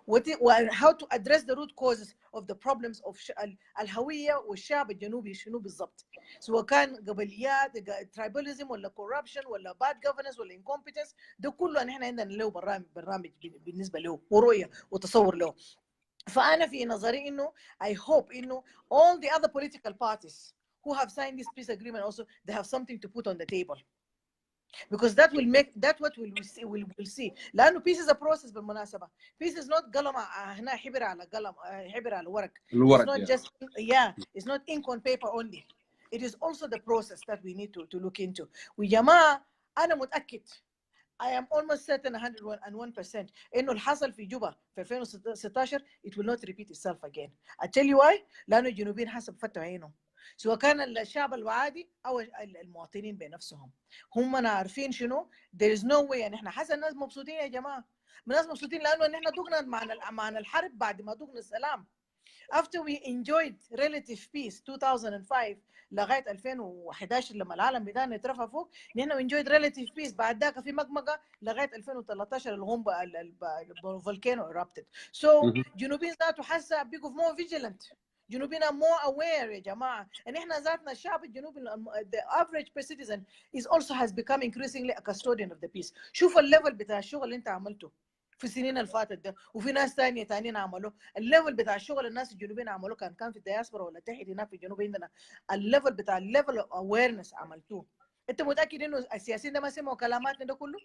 and how to address the root causes of the problems of الهوية والشعب الجنوبي شنو بالضبط، سواء كان قبليات tribalism ولا corruption ولا bad governance ولا incompetence، ده كله نحن عندنا له برنامج بالنسبة له ورؤية وتصور له. فأنا في نظري إنه I hope إنه all the other political parties who have signed this peace agreement also they have something to put on the table. because that will make that what we'll see. لأنه peace is a process بالمناسبة. Peace is not قلم هنا حبر على قلم حبر على ورق. It's not just it's not ink on paper only. It is also the process that we need to look into. وجماعة أنا متأكد I am almost certain 101% إنه الحصل في جوبا في 2016 it will not repeat itself again. I tell you why. لأنه الجنوبيين حسب فتحوا عينهم. سواء كان الشعب العادي أو المواطنين بنفسهم. هم عارفين شنو. There is no way يعني إحنا حاسة الناس مبسوطين يا جماعة. الناس مبسوطين لأنه إحنا دقنا معنا الحرب بعد ما دقنا السلام. After we enjoyed relative peace 2005 لغايه 2011 لما العالم بدأنا يترفع فوق نحن enjoyed relative peace بعد ذاك في مقمقه لغايه 2013 الغومبا الفولكانو erupted. So جنوبين ذاته حاسه بيقوا more vigilant. جنوبين more aware يا جماعه ان احنا ذاتنا الشعب الجنوبي the average per citizen is also has become increasingly a custodian of the peace. شوف الليفل بتاع الشغل اللي انت عملته في السنين اللي فاتت ده وفي ناس تانيين عملوا الليفل بتاع الشغل الناس الجنوبيين عملوه كان في الدياسبرا ولا تحت هناك في الجنوب عندنا الليفل بتاع الليفل اويرنس عملتوه. انت متاكد انه السياسيين ده ما سمعوا كلاماتنا ده كله؟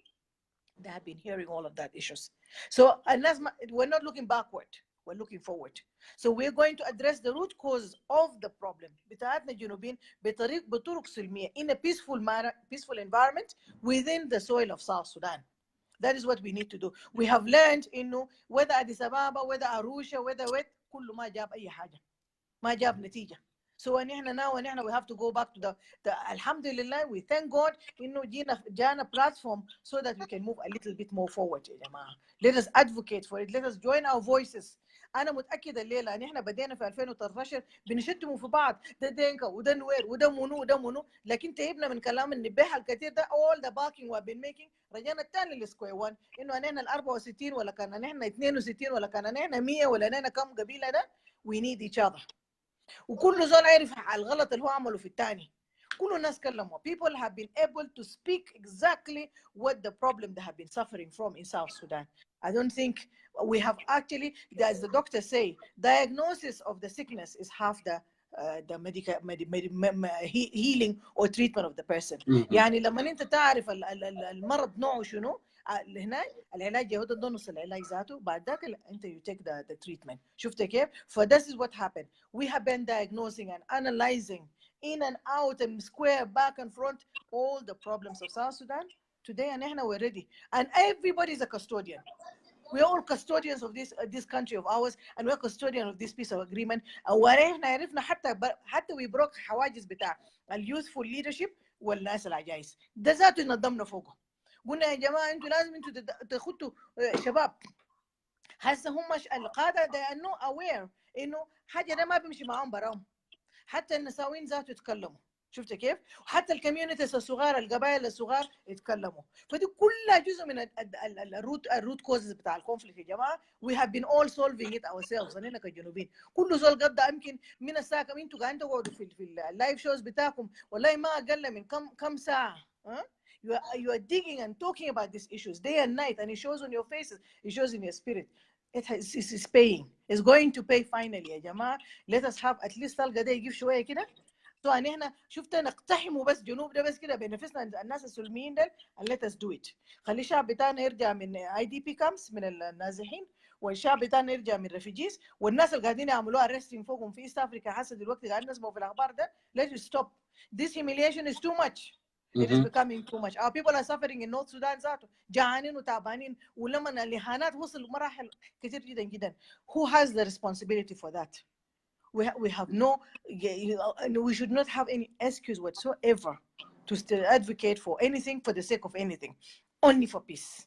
They have been hearing all of that issues. So الناس we're not looking backward, we're looking forward. So we're going to address the root cause of the problem بتاعتنا الجنوبيين بطرق سلميه in a peaceful manner, peaceful environment within the soil of South Sudan. That is what we need to do. We have learned إنه whether Addis Ababa, whether Arusha, whether كله ما جاب أي حاجة. ما جاب نتيجة. So ونحن we have to go back to the alhamdulillah we thank God إنه جانا platform so that we can move a little bit more forward يا جماعة. Let us advocate for it. Let us join our voices. أنا متأكدة الليلة إن إحنا بدينا في 2013 بنشتموا في بعض ده دينكا وده نوير وده منو وده منو لكن تعبنا من كلام النباح الكثير ده all the barking we have been making رجعنا الثاني للسكوير 1 إنه أنا 64 ولا كان أنا 62 ولا كان أنا 100 ولا أنا كم قبيلة ده we need each other. وكل زول عارف على الغلط اللي هو عمله في الثاني. كل الناس كلموا. People have been able to speak exactly what the problem they have been suffering from in South Sudan. I don't think we have actually, as the doctors say, diagnosis of the sickness is half the medical healing or treatment of the person. يعني لما انت تعرف المرض نوعه شنو هنا العلاج يهود نص العلاج ذاته بعد ذاك انت you take the treatment. شفت كيف؟ So this is what happened. We have been diagnosing and analyzing in and out and square back and front all the problems of South Sudan. Today and احنا we're ready and everybody is a custodian. We're all custodians of this country of ours and we're custodian of this peace of agreement. وإحنا عرفنا حتى we broke حواجز بتاع youthful leadership والناس العجايز. ده ذاته نضمنا فوقه. قلنا يا جماعة انتوا لازم انتوا تخطوا شباب. هسه هم القادة they are not aware انه حاجة ده ما بيمشي معاهم براهم. حتى النساوين ذاته يتكلموا. شفت كيف؟ وحتى الكوميونيتيز الصغار القبائل الصغار يتكلموا. فدي كلها جزء من الروت كوزز بتاع الكونفليكت يا جماعه. We have been all solving it ourselves انا كجنوبيين. كل زول قضى يمكن من الساعه كم انتوا قاعدين تقعدوا في اللايف شوز بتاعكم والله ما اقل من كم ساعه. You are digging and talking about these issues day and night and it shows on your faces, it shows in your spirit. It is paying. It's going to pay finally يا جماعه. Let us have at least تلقى ده يجيب شويه كده. يعني احنا شفت نقتحموا بس جنوب ده بس كده بنفسنا الناس السلميين ده and let us do it. خلي الشعب بتاعنا يرجع من IDP camps من النازحين والشعب بتاعنا يرجع من refugees والناس اللي قاعدين يعملوها arresting فوقهم في East Africa حسب دلوقتي قاعدين نسمعوا في الأخبار ده. Let us stop. This humiliation is too much. It is becoming too much. Our people are suffering in North Sudan ذاته جعانين وتعبانين ولما الإهانات وصل مراحل كثير جدا جدا. Who has the responsibility for that? We have no, we should not have any excuse whatsoever to still advocate for anything for the sake of anything, only for peace.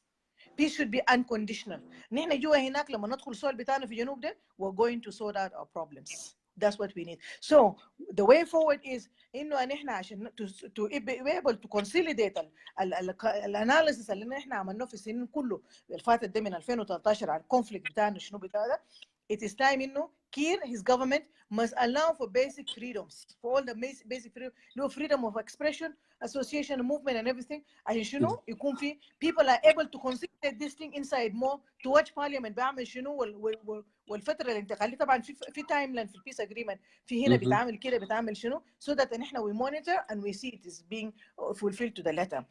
Peace should be unconditional. نحن جوا هناك لما ندخل سؤال بتاعنا في جنوب ده we're going to sort out our problems. That's what we need. So the way forward is إنه نحن عشان to be able to consolidate الاناليسيس اللي نحن عملناه في السنين كله الفاتت ده من 2013 على الكونفليكت بتاعنا شنو بتاع ده. It is time إنه Kir, his government must allow for basic freedoms, for all the basic freedom, no freedom of expression, association, movement, and everything. عشان شنو يكون في people are able to consolidate this thing inside more to watch parliament بيعمل شنو والفترة الانتقالية طبعا في timeline في peace agreement في هنا بيتعامل كده بيتعامل شنو so that نحن we monitor and we see it is being fulfilled to the letter.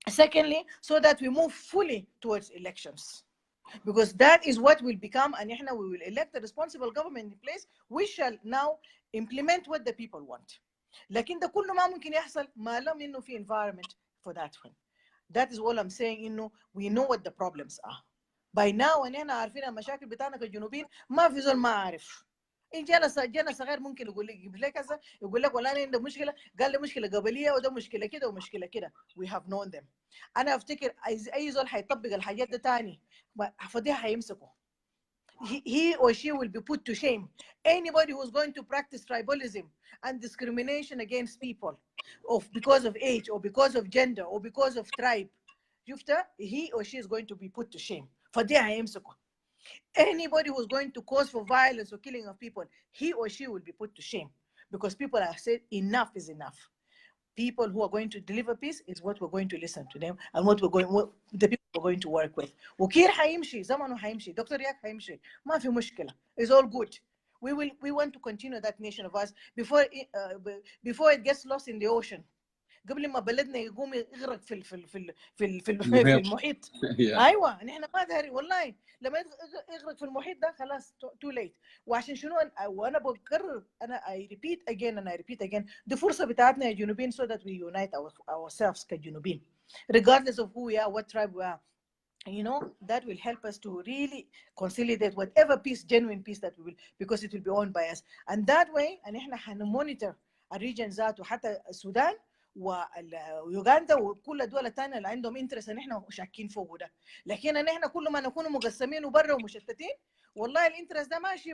Secondly, so that we move fully towards elections, because that is what will become, and we will elect a responsible government in place. We shall now implement what the people want. لكن ده كله ما ممكن يحصل ما لم إنه في environment for that one. That is all I'm saying. إنه we know what the problems are. By now إحنا عارفين المشاكل بتاعنا كجنوبيين، ما في زول ما عارف. إن جانا صغير ممكن يقول لك يجيب لك كذا، يقول لك والله أنا عندي مشكلة، قال لي مشكلة قبلية وده مشكلة كده ومشكلة كده. We have known them. أنا أفتكر أي زول هيطبق الحاجات ده تاني فضيحة هيمسكه. He or she will be put to shame. Anybody who's going to practice tribalism and discrimination against people because of age or because of gender or because of tribe, he or she is going to be put to shame. Anybody who's going to cause for violence or killing of people, he or she will be put to shame, because people have said enough is enough. People who are going to deliver peace is what we're going to listen to them, and what the people we're going to work with. وكير حيمشي زمنه حيمشي دكتور ياك حيمشي ما في مشكلة. It's all good. We want to continue that nation of ours before it gets lost in the ocean. قبل ما بلدنا يقوم يغرق في المحيط. ايوه نحن ما داري والله لما يغرق في المحيط ده خلاص too late. وعشان شنو وانا بكرر انا I repeat again دي فرصه بتاعتنا يا جنوبيين so that we unite ourselves كجنوبيين regardless of who we are, what tribe we are. That will help us to really consolidate whatever peace, genuine peace that we will, because it will be owned by us. And that way and احنا حنمونيتور الريجن ذاته حتى السودان ويوغندا وكل الدول الثانيه اللي عندهم انترست ان احنا شاكين فوقه ده. لكن ان احنا كل ما نكون مقسمين وبره ومشتتين والله الانترست ده ماشي.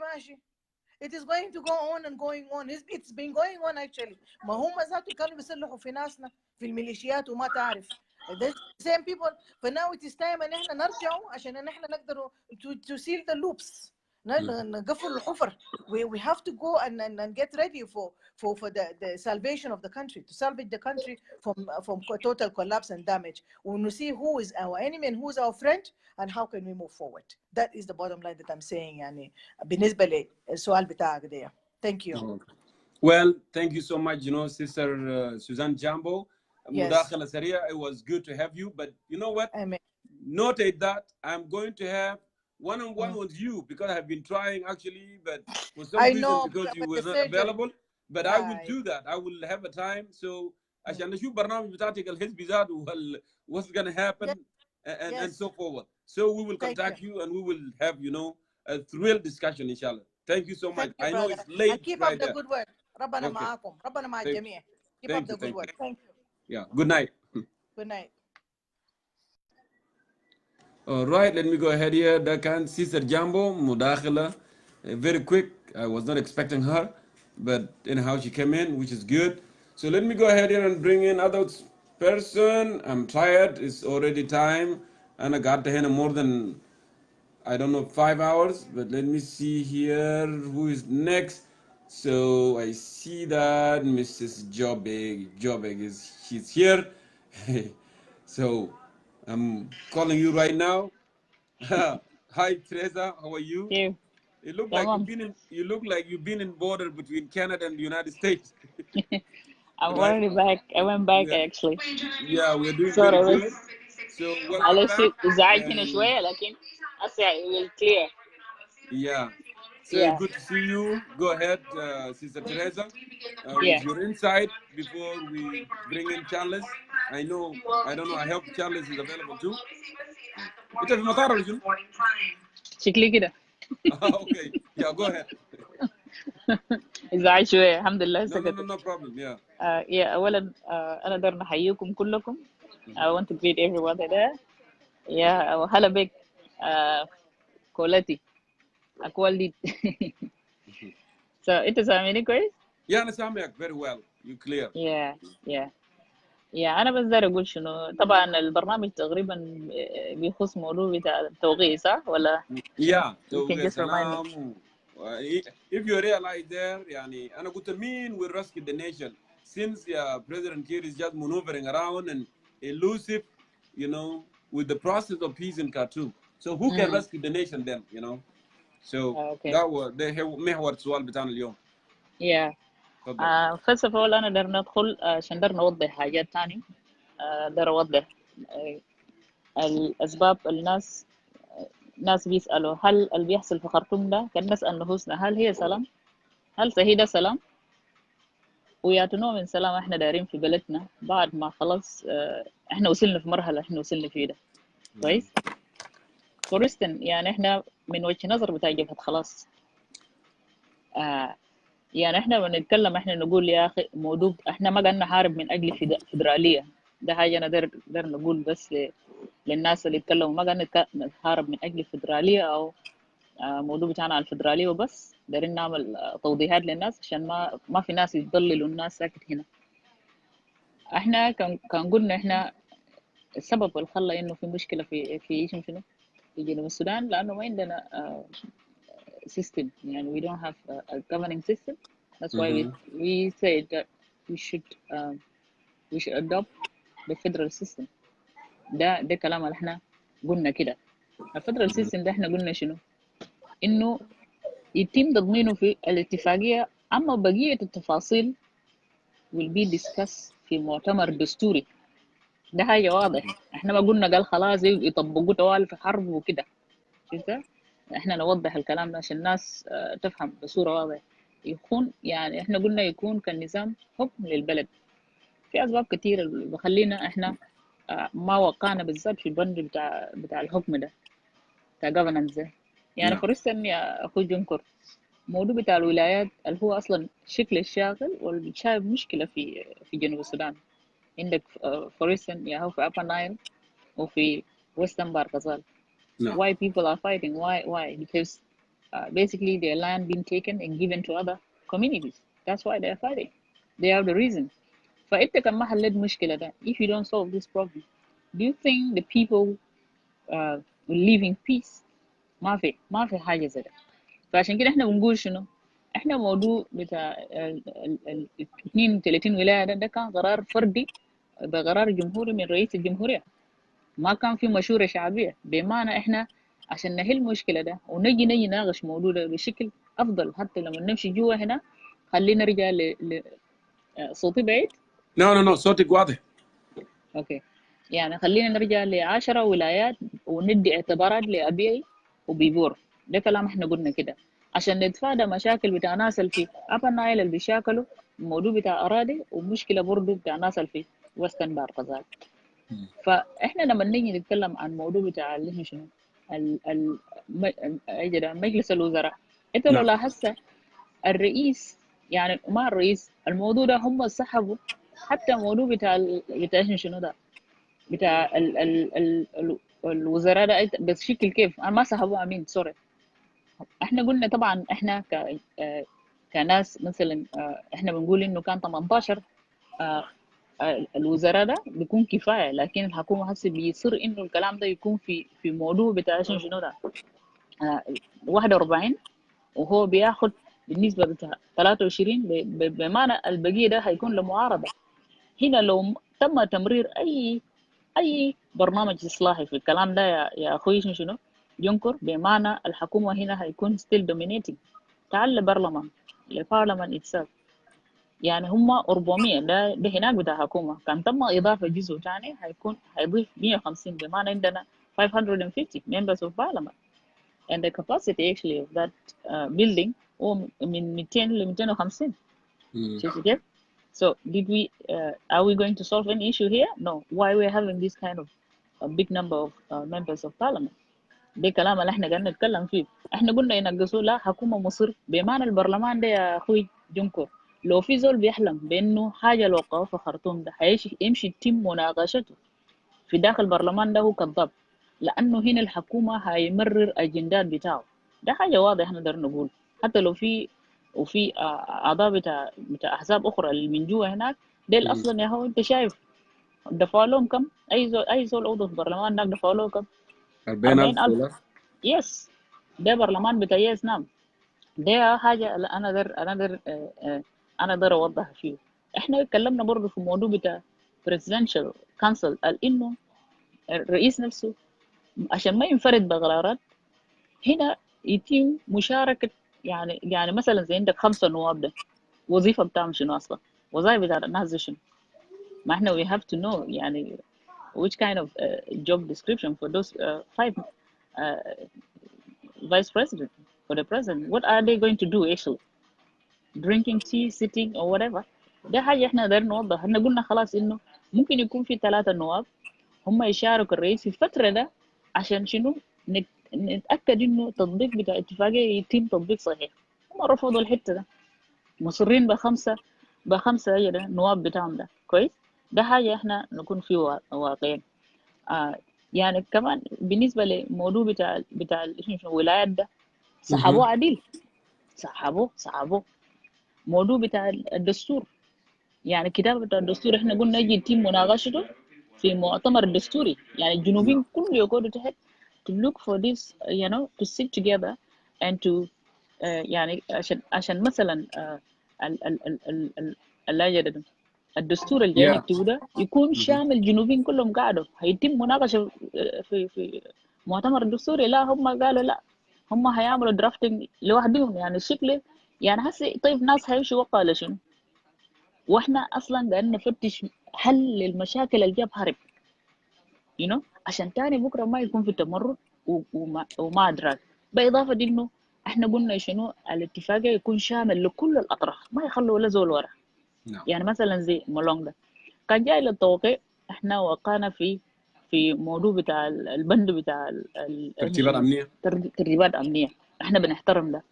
It is going to go on and going on. It's been going on actually. ما هم ذاته كانوا بيسلحوا في ناسنا في الميليشيات وما تعرف. The same people. But now it is time ان احنا نرجعوا عشان ان احنا نقدروا to seal the loops. نقفل الحفر. We have to go and get ready for the salvation of the country, to salvage the country from total collapse and damage. When we see who is our enemy and who is our friend and how can we move forward. That is the bottom line that I'm saying. يعني بالنسبة للسؤال بتاعك ده. Thank you. Well, thank you so much, Sister Suzanne Jambo. Yes. It was good to have you, but you know what? Amen. Notate that I'm going to have one-on-one with you, because I have been trying actually, but for some reason because you were not available. But I will do that. I will have a time. So عشان نشوف برنامج بتاعتك الحزب زاد what's going to happen and so forward. So we will contact you and we will have a thrilled discussion inshallah. Thank you so much. You, I know it's late. and keep right up the good work. ربنا معاكم. ربنا مع الجميع. Keep up the good work. Thank you. Yeah. Good night. Good night. All right, let me go ahead here. That can Sister Jambo Mudakhila. Very quick. I was not expecting her, but anyhow she came in, which is good. So let me go ahead here and bring in other person. I'm tired. It's already time, and I got to hand more than 5 hours. But let me see here who is next. So I see that Mrs. Jobeg she's here. So I'm calling you right now. Hi, Teresa. How are you? You. You look like you've been in border between Canada and the United States. I'm already back. I went back actually. Yeah, we're doing very good. So welcome back. إزعاجنا شوية لكن أسرع will clear. Yeah. So good to see you. Go ahead, Sister Teresa. With your insight before we bring in Charles. I don't know. I hope Charles is available too. أنت في المطار ولا شنو؟ شكلي كده. Okay. Yeah, go ahead. إزعاج شوية الحمد لله سكت. No problem. Yeah. أولا أنا دار نحييكم كلكم. I want to greet everyone there. هلا بك كولتي أكوالدي. So أنت سامعني كويس؟ أنا سامعك very well. You clear. أنا بس داير أقول شنو طبعا البرنامج تقريبا بيخص موضوع بتاع التوقيع صح ولا؟ توقيع سلام. If you realize there يعني أنا قلت مين will rescue the nation since President Kiir is just maneuvering around and elusive, with the process of peace in Khartoum. So who can rescue the nation then, So ده محور السؤال بتاعنا اليوم. First of all أنا دار ندخل عشان دار نوضح حاجات تاني. دار أوضح الأسباب الناس بيسألوا هل اللي بيحصل في خرطوم ده كان نسأل نفوسنا هل هي سلام؟ هل صحيح ده سلام؟ وياتنو من سلام احنا دايرين في بلدنا بعد ما خلاص احنا وصلنا في مرحلة احنا وصلنا فيه ده كويس؟ فورستن يعني احنا من وجه نظر بتاع جبهة خلاص يعني احنا بنتكلم احنا نقول يا اخي موضوع احنا ما قاعدين نحارب من اجل فدرالية. ده حاجة انا داير نقول بس للناس اللي يتكلموا ما قاعدين نحارب من اجل فدرالية او موضوع بتاعنا على الفدرالية وبس. دايرين نعمل توضيحات للناس عشان ما في ناس يضللوا الناس ساكت هنا. احنا كان قلنا احنا السبب اللي خلى انه في مشكلة في شنو في جنوب السودان لانه ما عندنا system يعني we don't have a governing system. That's why we said that we should adopt the federal system. ده كلام اللي احنا قلنا كده. الفederal system ده احنا قلنا شنو انه يتم تضمينه في الاتفاقية اما بقية التفاصيل will be discussed في مؤتمر دستوري. ده حاجة واضح. احنا ما قلنا قال خلاص يطبقوا طوال في حرب وكده. شفت؟ احنا نوضح الكلام ده عشان الناس تفهم بصورة واضحة. يكون يعني احنا قلنا يكون كنظام حكم للبلد. في اسباب كتير اللي بخلينا احنا ما وقعنا بالذات في البند بتاع الحكم ده بتاع governance ده. يعني فرصة يا اخوي جونكور موضوع بتاع الولايات اللي هو اصلا شكل الشاغل واللي شايف مشكلة في جنوب السودان. عندك فرصة يا هو في upper Nile وفي western بارغزال. Why people are fighting? Why? Because basically their land being taken and given to other communities. That's why they are fighting. They have the reason. فأنت كان ما حلت مشكلة ده. If you don't solve this problem, do you think the people will live in peace? ما في حاجة زي ده. فعشان كده احنا بنقول شنو؟ احنا موضوع بتاع 32 ولاية ده كان قرار فردي بقرار جمهوري من رئيس الجمهورية. ما كان في مشورة شعبية. بمعنى احنا عشان نحل المشكلة ده ونجي نناقش موضوع ده بشكل أفضل حتى لما نمشي جوا هنا. خلينا نرجع صوتي بعيد؟ No صوتك واضح. اوكي يعني خلينا نرجع ل10 ولايات وندي اعتبارات لأبيعي وبيبور. ده كلام احنا قلنا كده عشان نتفادى مشاكل بتاع ناس اللي في أبا نايل اللي بيشاكلوا الموضوع بتاع أراضي ومشكلة برضو بتاع ناس اللي في وستن بارغزال. فاحنا لما نيجي نتكلم عن موضوع بتاع اللي هو شنو مجلس الوزراء. انت لو لاحظت الرئيس يعني ما الرئيس الموضوع ده هم سحبوا حتى الموضوع بتاع شنو ده بتاع الوزراء ده بشكل كيف انا ما سحبوه امين سوري. احنا قلنا طبعا احنا كناس مثلا احنا بنقول انه كان 18 الوزراء ده بيكون كفاية. لكن الحكومة هسه بيصر إنه الكلام ده يكون في موضوع بتاع شنو ده 41 وهو بياخد بالنسبة بتاع 23 بمعنى البقية ده هيكون لمعارضة. هنا لو تم تمرير أي برنامج إصلاحي في الكلام ده يا أخوي شنو ينكر بمعنى الحكومة هنا هيكون still dominating. تعال لبرلمان لبرلمان itself يعني هم 400 ده هناك بتاع حكومة. كان تم إضافة جزء ثاني هيضيف 150 بمعنى عندنا 550 members of parliament and the capacity actually of that building هو من 200 ل 250. شفتي كيف؟ So are we going to solve any issue here? No. Why we're having this kind of a big number of members of parliament? ده كلام اللي احنا قاعدين نتكلم فيه. احنا قلنا ينقصوا لا حكومة مصر بمعنى البرلمان ده يا اخوي جونكور. لو في زول بيحلم بانه حاجة لو وقعوا في خرطوم ده يمشي يتم مناقشته في داخل البرلمان ده هو كذاب. لانه هنا الحكومة هيمرر اجندات بتاعه. ده حاجة واضحة نقدر نقول حتى لو وفي اعضاء بتاع احزاب اخرى اللي من جوا هناك ديل اصلا يا هو انت شايف دفعوا لهم كم؟ اي زول عضو في البرلمان هناك دفعوا له كم؟ 40,000 يس ده برلمان بتاع يس نعم. ده حاجة أنا در أوضح فيه. إحنا اتكلمنا برضه في موضوع بتاع presidential council إنه الرئيس نفسه عشان ما ينفرد بقرارات هنا يتم مشاركة يعني مثلا زي عندك 5 نواب ده وظيفة بتاعهم شنو أصلا؟ وظائف بتاع الناس دي شنو؟ ما إحنا we have to know يعني which kind of job description for those 5 vice president for the president. What are they going to do actually? Drinking tea, sitting or whatever. ده حاجة احنا نقدر نوضح. احنا قلنا خلاص انه ممكن يكون في 3 نواب هم يشاركوا الرئيس في الفترة ده عشان شنو نتأكد انه التطبيق بتاع اتفاقية يتم تطبيق صحيح. هم رفضوا الحتة ده، مصرين بخمسة نواب بتاعهم ده كويس. ده حاجة احنا نكون فيه واقعين. يعني كمان بالنسبة لموضوع بتاع الولايات ده سحبوه عديل، سحبوه. موضوع بتاع الدستور، يعني كتابة الدستور احنا قلنا يجي يتم مناقشته في مؤتمر الدستوري، يعني الجنوبيين كله يقعدوا تحت to look for this, you know, to sit together and to يعني عشان مثلا الدستور اللي جاي نكتبه ده يكون شامل الجنوبيين كلهم قاعدوا. هيتم مناقشة في مؤتمر الدستوري؟ لا، هم قالوا لا، هم هيعملوا درافتنج لوحدهم. يعني شكله يعني هسي طيب ناس هيمشوا وقع لشنو؟ واحنا اصلا قاعدين نفتش حل للمشاكل اللي جاب هرب you know عشان تاني بكره ما يكون في تمرد وما ادراك. بالاضافه دي انه احنا قلنا شنو الاتفاقيه يكون شامل لكل الاطراف، ما يخلوا ولا زول ورا. يعني مثلا زي مولونج ده كان جاي للتوقيع، احنا وقعنا في موضوع بتاع البند بتاع ترتيبات امنيه، ترتيبات امنيه. احنا بنحترم ده.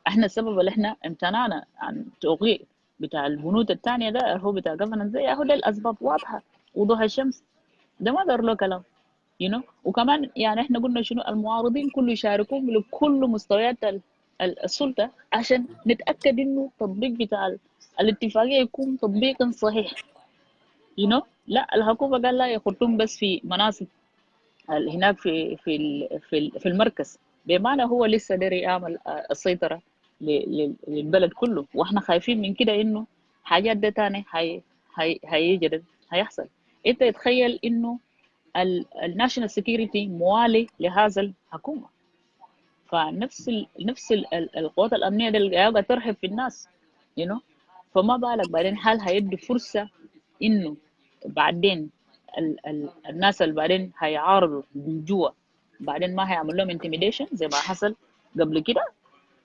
احنا السبب اللي احنا امتنعنا عن توقيع بتاع البنود الثانيه ده هو بتاع governance زي هو ده الاسباب واضحه وضوح الشمس، ده ما دار له كلام you know. وكمان يعني احنا قلنا شنو المعارضين كله يشاركوا لكل مستويات السلطه عشان نتاكد انه التطبيق بتاع الاتفاقيه يكون تطبيقا صحيح you know. لا الحكومه قال لا يخطون بس في مناصب هناك في المركز، بمعنى هو لسه داري يعمل السيطرة للبلد كله. واحنا خايفين من كده انه حاجات ده تاني هيجد هيحصل. انت تتخيل انه الناشونال سيكيورتي موالي لهذا الحكومة، فنفس نفس القوات الأمنية دي اللي قاعدة ترهب في الناس you know. فما بالك بعدين هل هيدي فرصة انه بعدين الناس اللي بعدين هيعارضوا من جوا بعدين ما هيعمل لهم intimidation زي ما حصل قبل كده.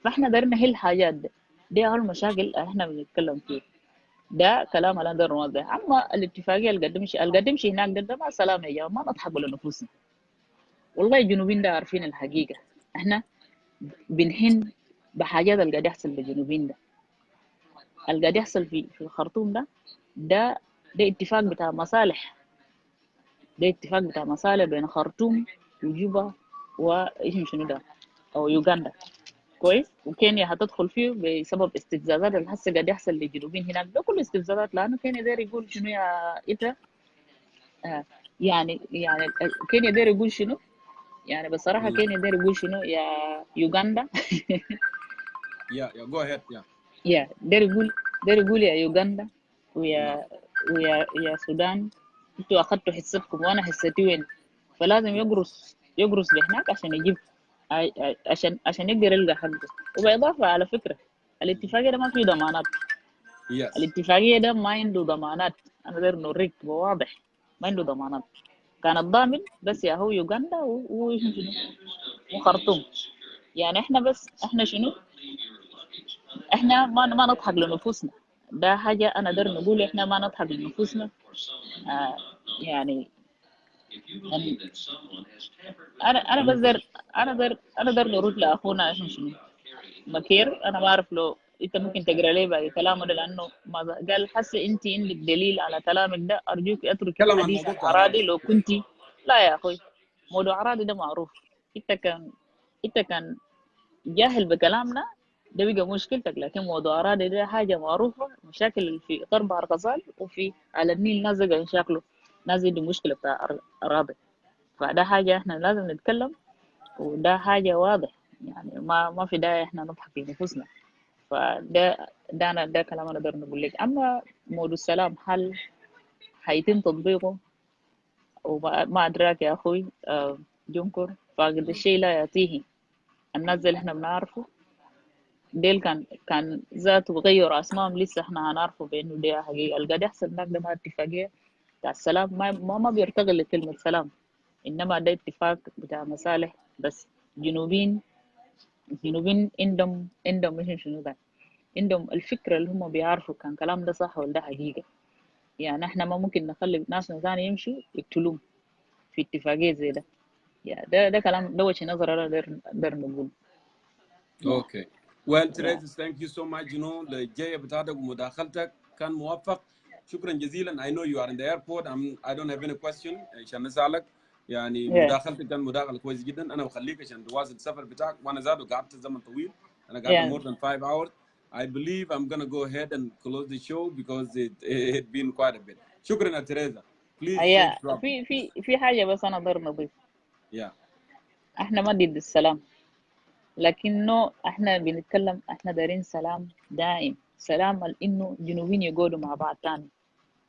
فاحنا دارنا هي الحاجات دي هو المشاكل اللي احنا بنتكلم فيه. ده كلام اللي نقدر نوضح. اما الاتفاقيه اللي قدمش هناك ده ما سلام يا جماعه، ما نضحك لنفوسنا. والله الجنوبيين ده عارفين الحقيقه، احنا بنحن بحاجات اللي قاعد يحصل بالجنوبيين ده، اللي قاعد يحصل في الخرطوم ده اتفاق بتاع مصالح، ده اتفاق بتاع مصالح بين خرطوم وجوبا وايش شنو ده او يوغندا كويس. وكينيا هتدخل فيه بسبب استفزازات اللي هسه قاعد يحصل للجنوبيين هناك، ده كله استفزازات. لانه كينيا داير يقول شنو يا إتا يعني كينيا داير يقول شنو يعني بصراحه كينيا داير يقول شنو يا يوغندا يا جو اهيد يا داير يقول يا يوغندا ويا سودان، انتوا اخذتوا حصتكم وانا حصتي وين؟ فلازم يقرص لهناك عشان يجيب عشان يقدر يلقى حقه. وبالاضافه على فكره الاتفاقيه ده ما فيه ضمانات. الاتفاقيه ده ما عنده ضمانات، انا داير نوريك بواضح ما عنده ضمانات. كان الضامن بس يا هو يوغندا وخرطوم. يعني احنا بس احنا شنو احنا ما نضحك لنفوسنا. ده حاجه انا داير نقول احنا ما نضحك لنفوسنا. يعني انا بس انا داير نرد لاخونا اسمه شنو مكير. انا ما اعرف لو انت ممكن تقرا لي باقي كلامه ده، لانه ما قال حسي انت عندك دليل على كلامك ده، ارجوك اترك الحديث عن اراضي لو كنت. لا يا اخوي، موضوع اراضي ده معروف. انت كان جاهل بكلامنا ده بقى مشكلتك، لكن موضوع اراضي ده حاجه معروفه. مشاكل في غرب ارغزال وفي على النيل ناس قاعدين يشاكلوا، ناس دي مشكله بتاع اراضي. فده حاجه احنا لازم نتكلم، وده حاجه واضح. يعني ما في داعي احنا نضحك لنفوسنا. ده كلام انا اقدر نقول لك. اما موضوع السلام هل هيتم تطبيقه وما ادراك يا اخوي جونكور، فاقد الشيء لا يعطيه. الناس اللي احنا بنعرفه ديل كان ذاته غير اسمائهم، لسه احنا هنعرفه بانه ده حقيقه. اللي قاعد يحصل هناك ده ما اتفاقيه، بتاع السلام ما بيرتقي لكلمة سلام، إنما ده اتفاق بتاع مصالح بس. جنوبين عندهم مش شنو ده، عندهم الفكرة اللي هم بيعرفوا كان كلام ده صح ولا ده حقيقة. يعني احنا ما ممكن نخلي ناس ثاني يمشوا يقتلوهم في اتفاقية زي ده. ده كلام، ده وجه نظر انا داير نقول. Okay. Well, Teresa, thank you so much. You know, the جاية بتاعتك ومداخلتك كان موفق. شكرا جزيلا. I know you are in the airport. I don't have any question عشان نسألك. يعني مداخلتك كان مداخلة كويس جدا. أنا بخليك عشان تواصل السفر بتاعك، وأنا زاد قعدت زمن طويل. أنا قعدت more than 5 hours. I believe I'm gonna go ahead and close the show because it been quite a bit. شكرا يا تريزا. Please safe travel. في حاجة بس أنا ضر نضيف. احنا ما ضد السلام، لكنه احنا بنتكلم احنا دايرين سلام دائم، سلام انه جنوبين يقعدوا مع بعض تاني،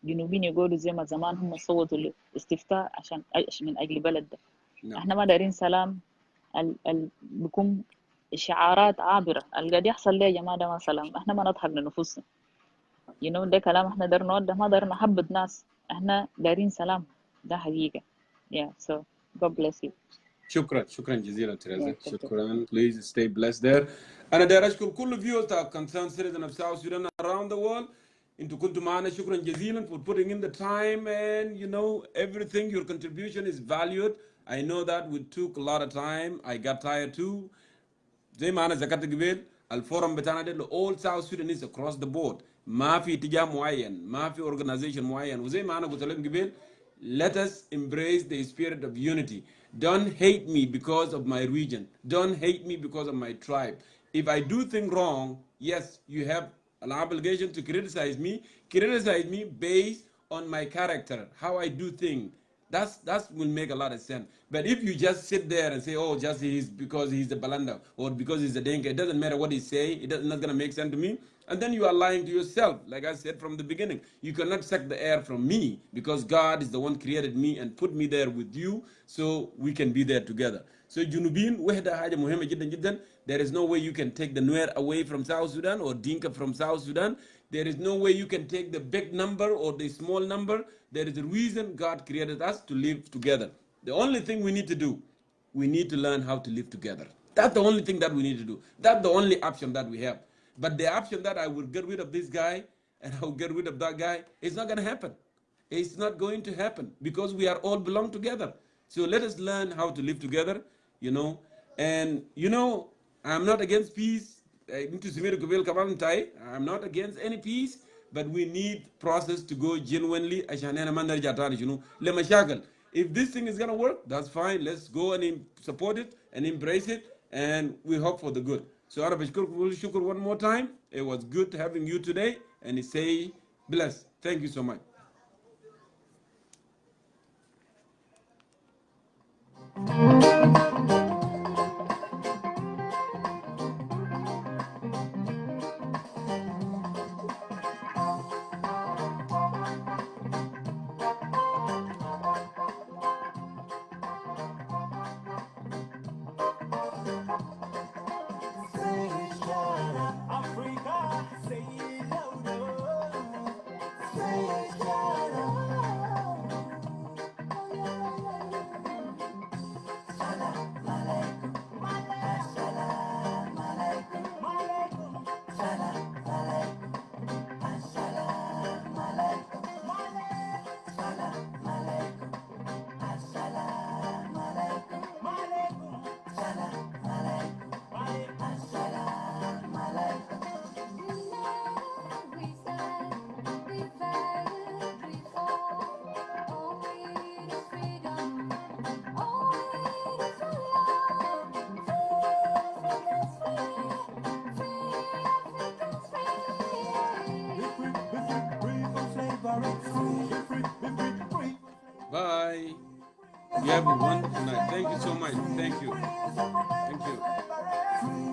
جنوبين يقعدوا زي ما زمان هم صوتوا الاستفتاء عشان من اجل بلد ده. احنا ما دايرين سلام بيكون شعارات عابرة. اللي قاعد يحصل ليه يا جماعة ده ما سلام، احنا ما نضحك لنفوسنا. ده كلام احنا داير نوضح، ما داير نحبط ناس، احنا دايرين سلام، ده حقيقة. so God bless you. شكرا جزيلا تريزا. شكرا. Please stay blessed there. أنا داير أشكر كل viewers تاع concerned citizens of South Sudan around the world. أنتوا كنتوا معنا. شكرا جزيلا for putting in the time, and everything, your contribution is valued. I know that we took a lot of time. I got tired too. زي ما أنا ذكرت قبل، الفورم بتاعنا ده all South Sudanese across the board. ما في اتجاه معين، ما في organization معين. وزي ما أنا قلت لكم قبل، let us embrace the spirit of unity. Don't hate me because of my region. Don't hate me because of my tribe. If I do things wrong, yes, you have an obligation to criticize me. Criticize me based on my character, how I do things. That will make a lot of sense. But if you just sit there and say, oh, just he's because he's a Balanda or because he's a Denka, it doesn't matter what he say, it's not going to make sense to me. And then you are lying to yourself. Like I said from the beginning, you cannot suck the air from me because God is the one created me and put me there with you so we can be there together. So Junubin, wahda haja muhimma jiddan jiddan. There is no way you can take the Nuer away from South Sudan or Dinka from South Sudan. There is no way you can take the big number or the small number. There is a reason God created us to live together. The only thing we need to do, we need to learn how to live together. That's the only thing that we need to do. That's the only option that we have. But the option that I will get rid of this guy and I will get rid of that guy, it's not going to happen. It's not going to happen because we are all belong together. So let us learn how to live together, And, I'm not against peace. I'm not against any peace, but we need process to go genuinely. If this thing is going to work, that's fine. Let's go and support it and embrace it, and we hope for the good. So, shukr one more time. It was good having you today, and say bless. Thank you so much. Bye. You have a wonderful night. Thank you so much. Thank you. Thank you.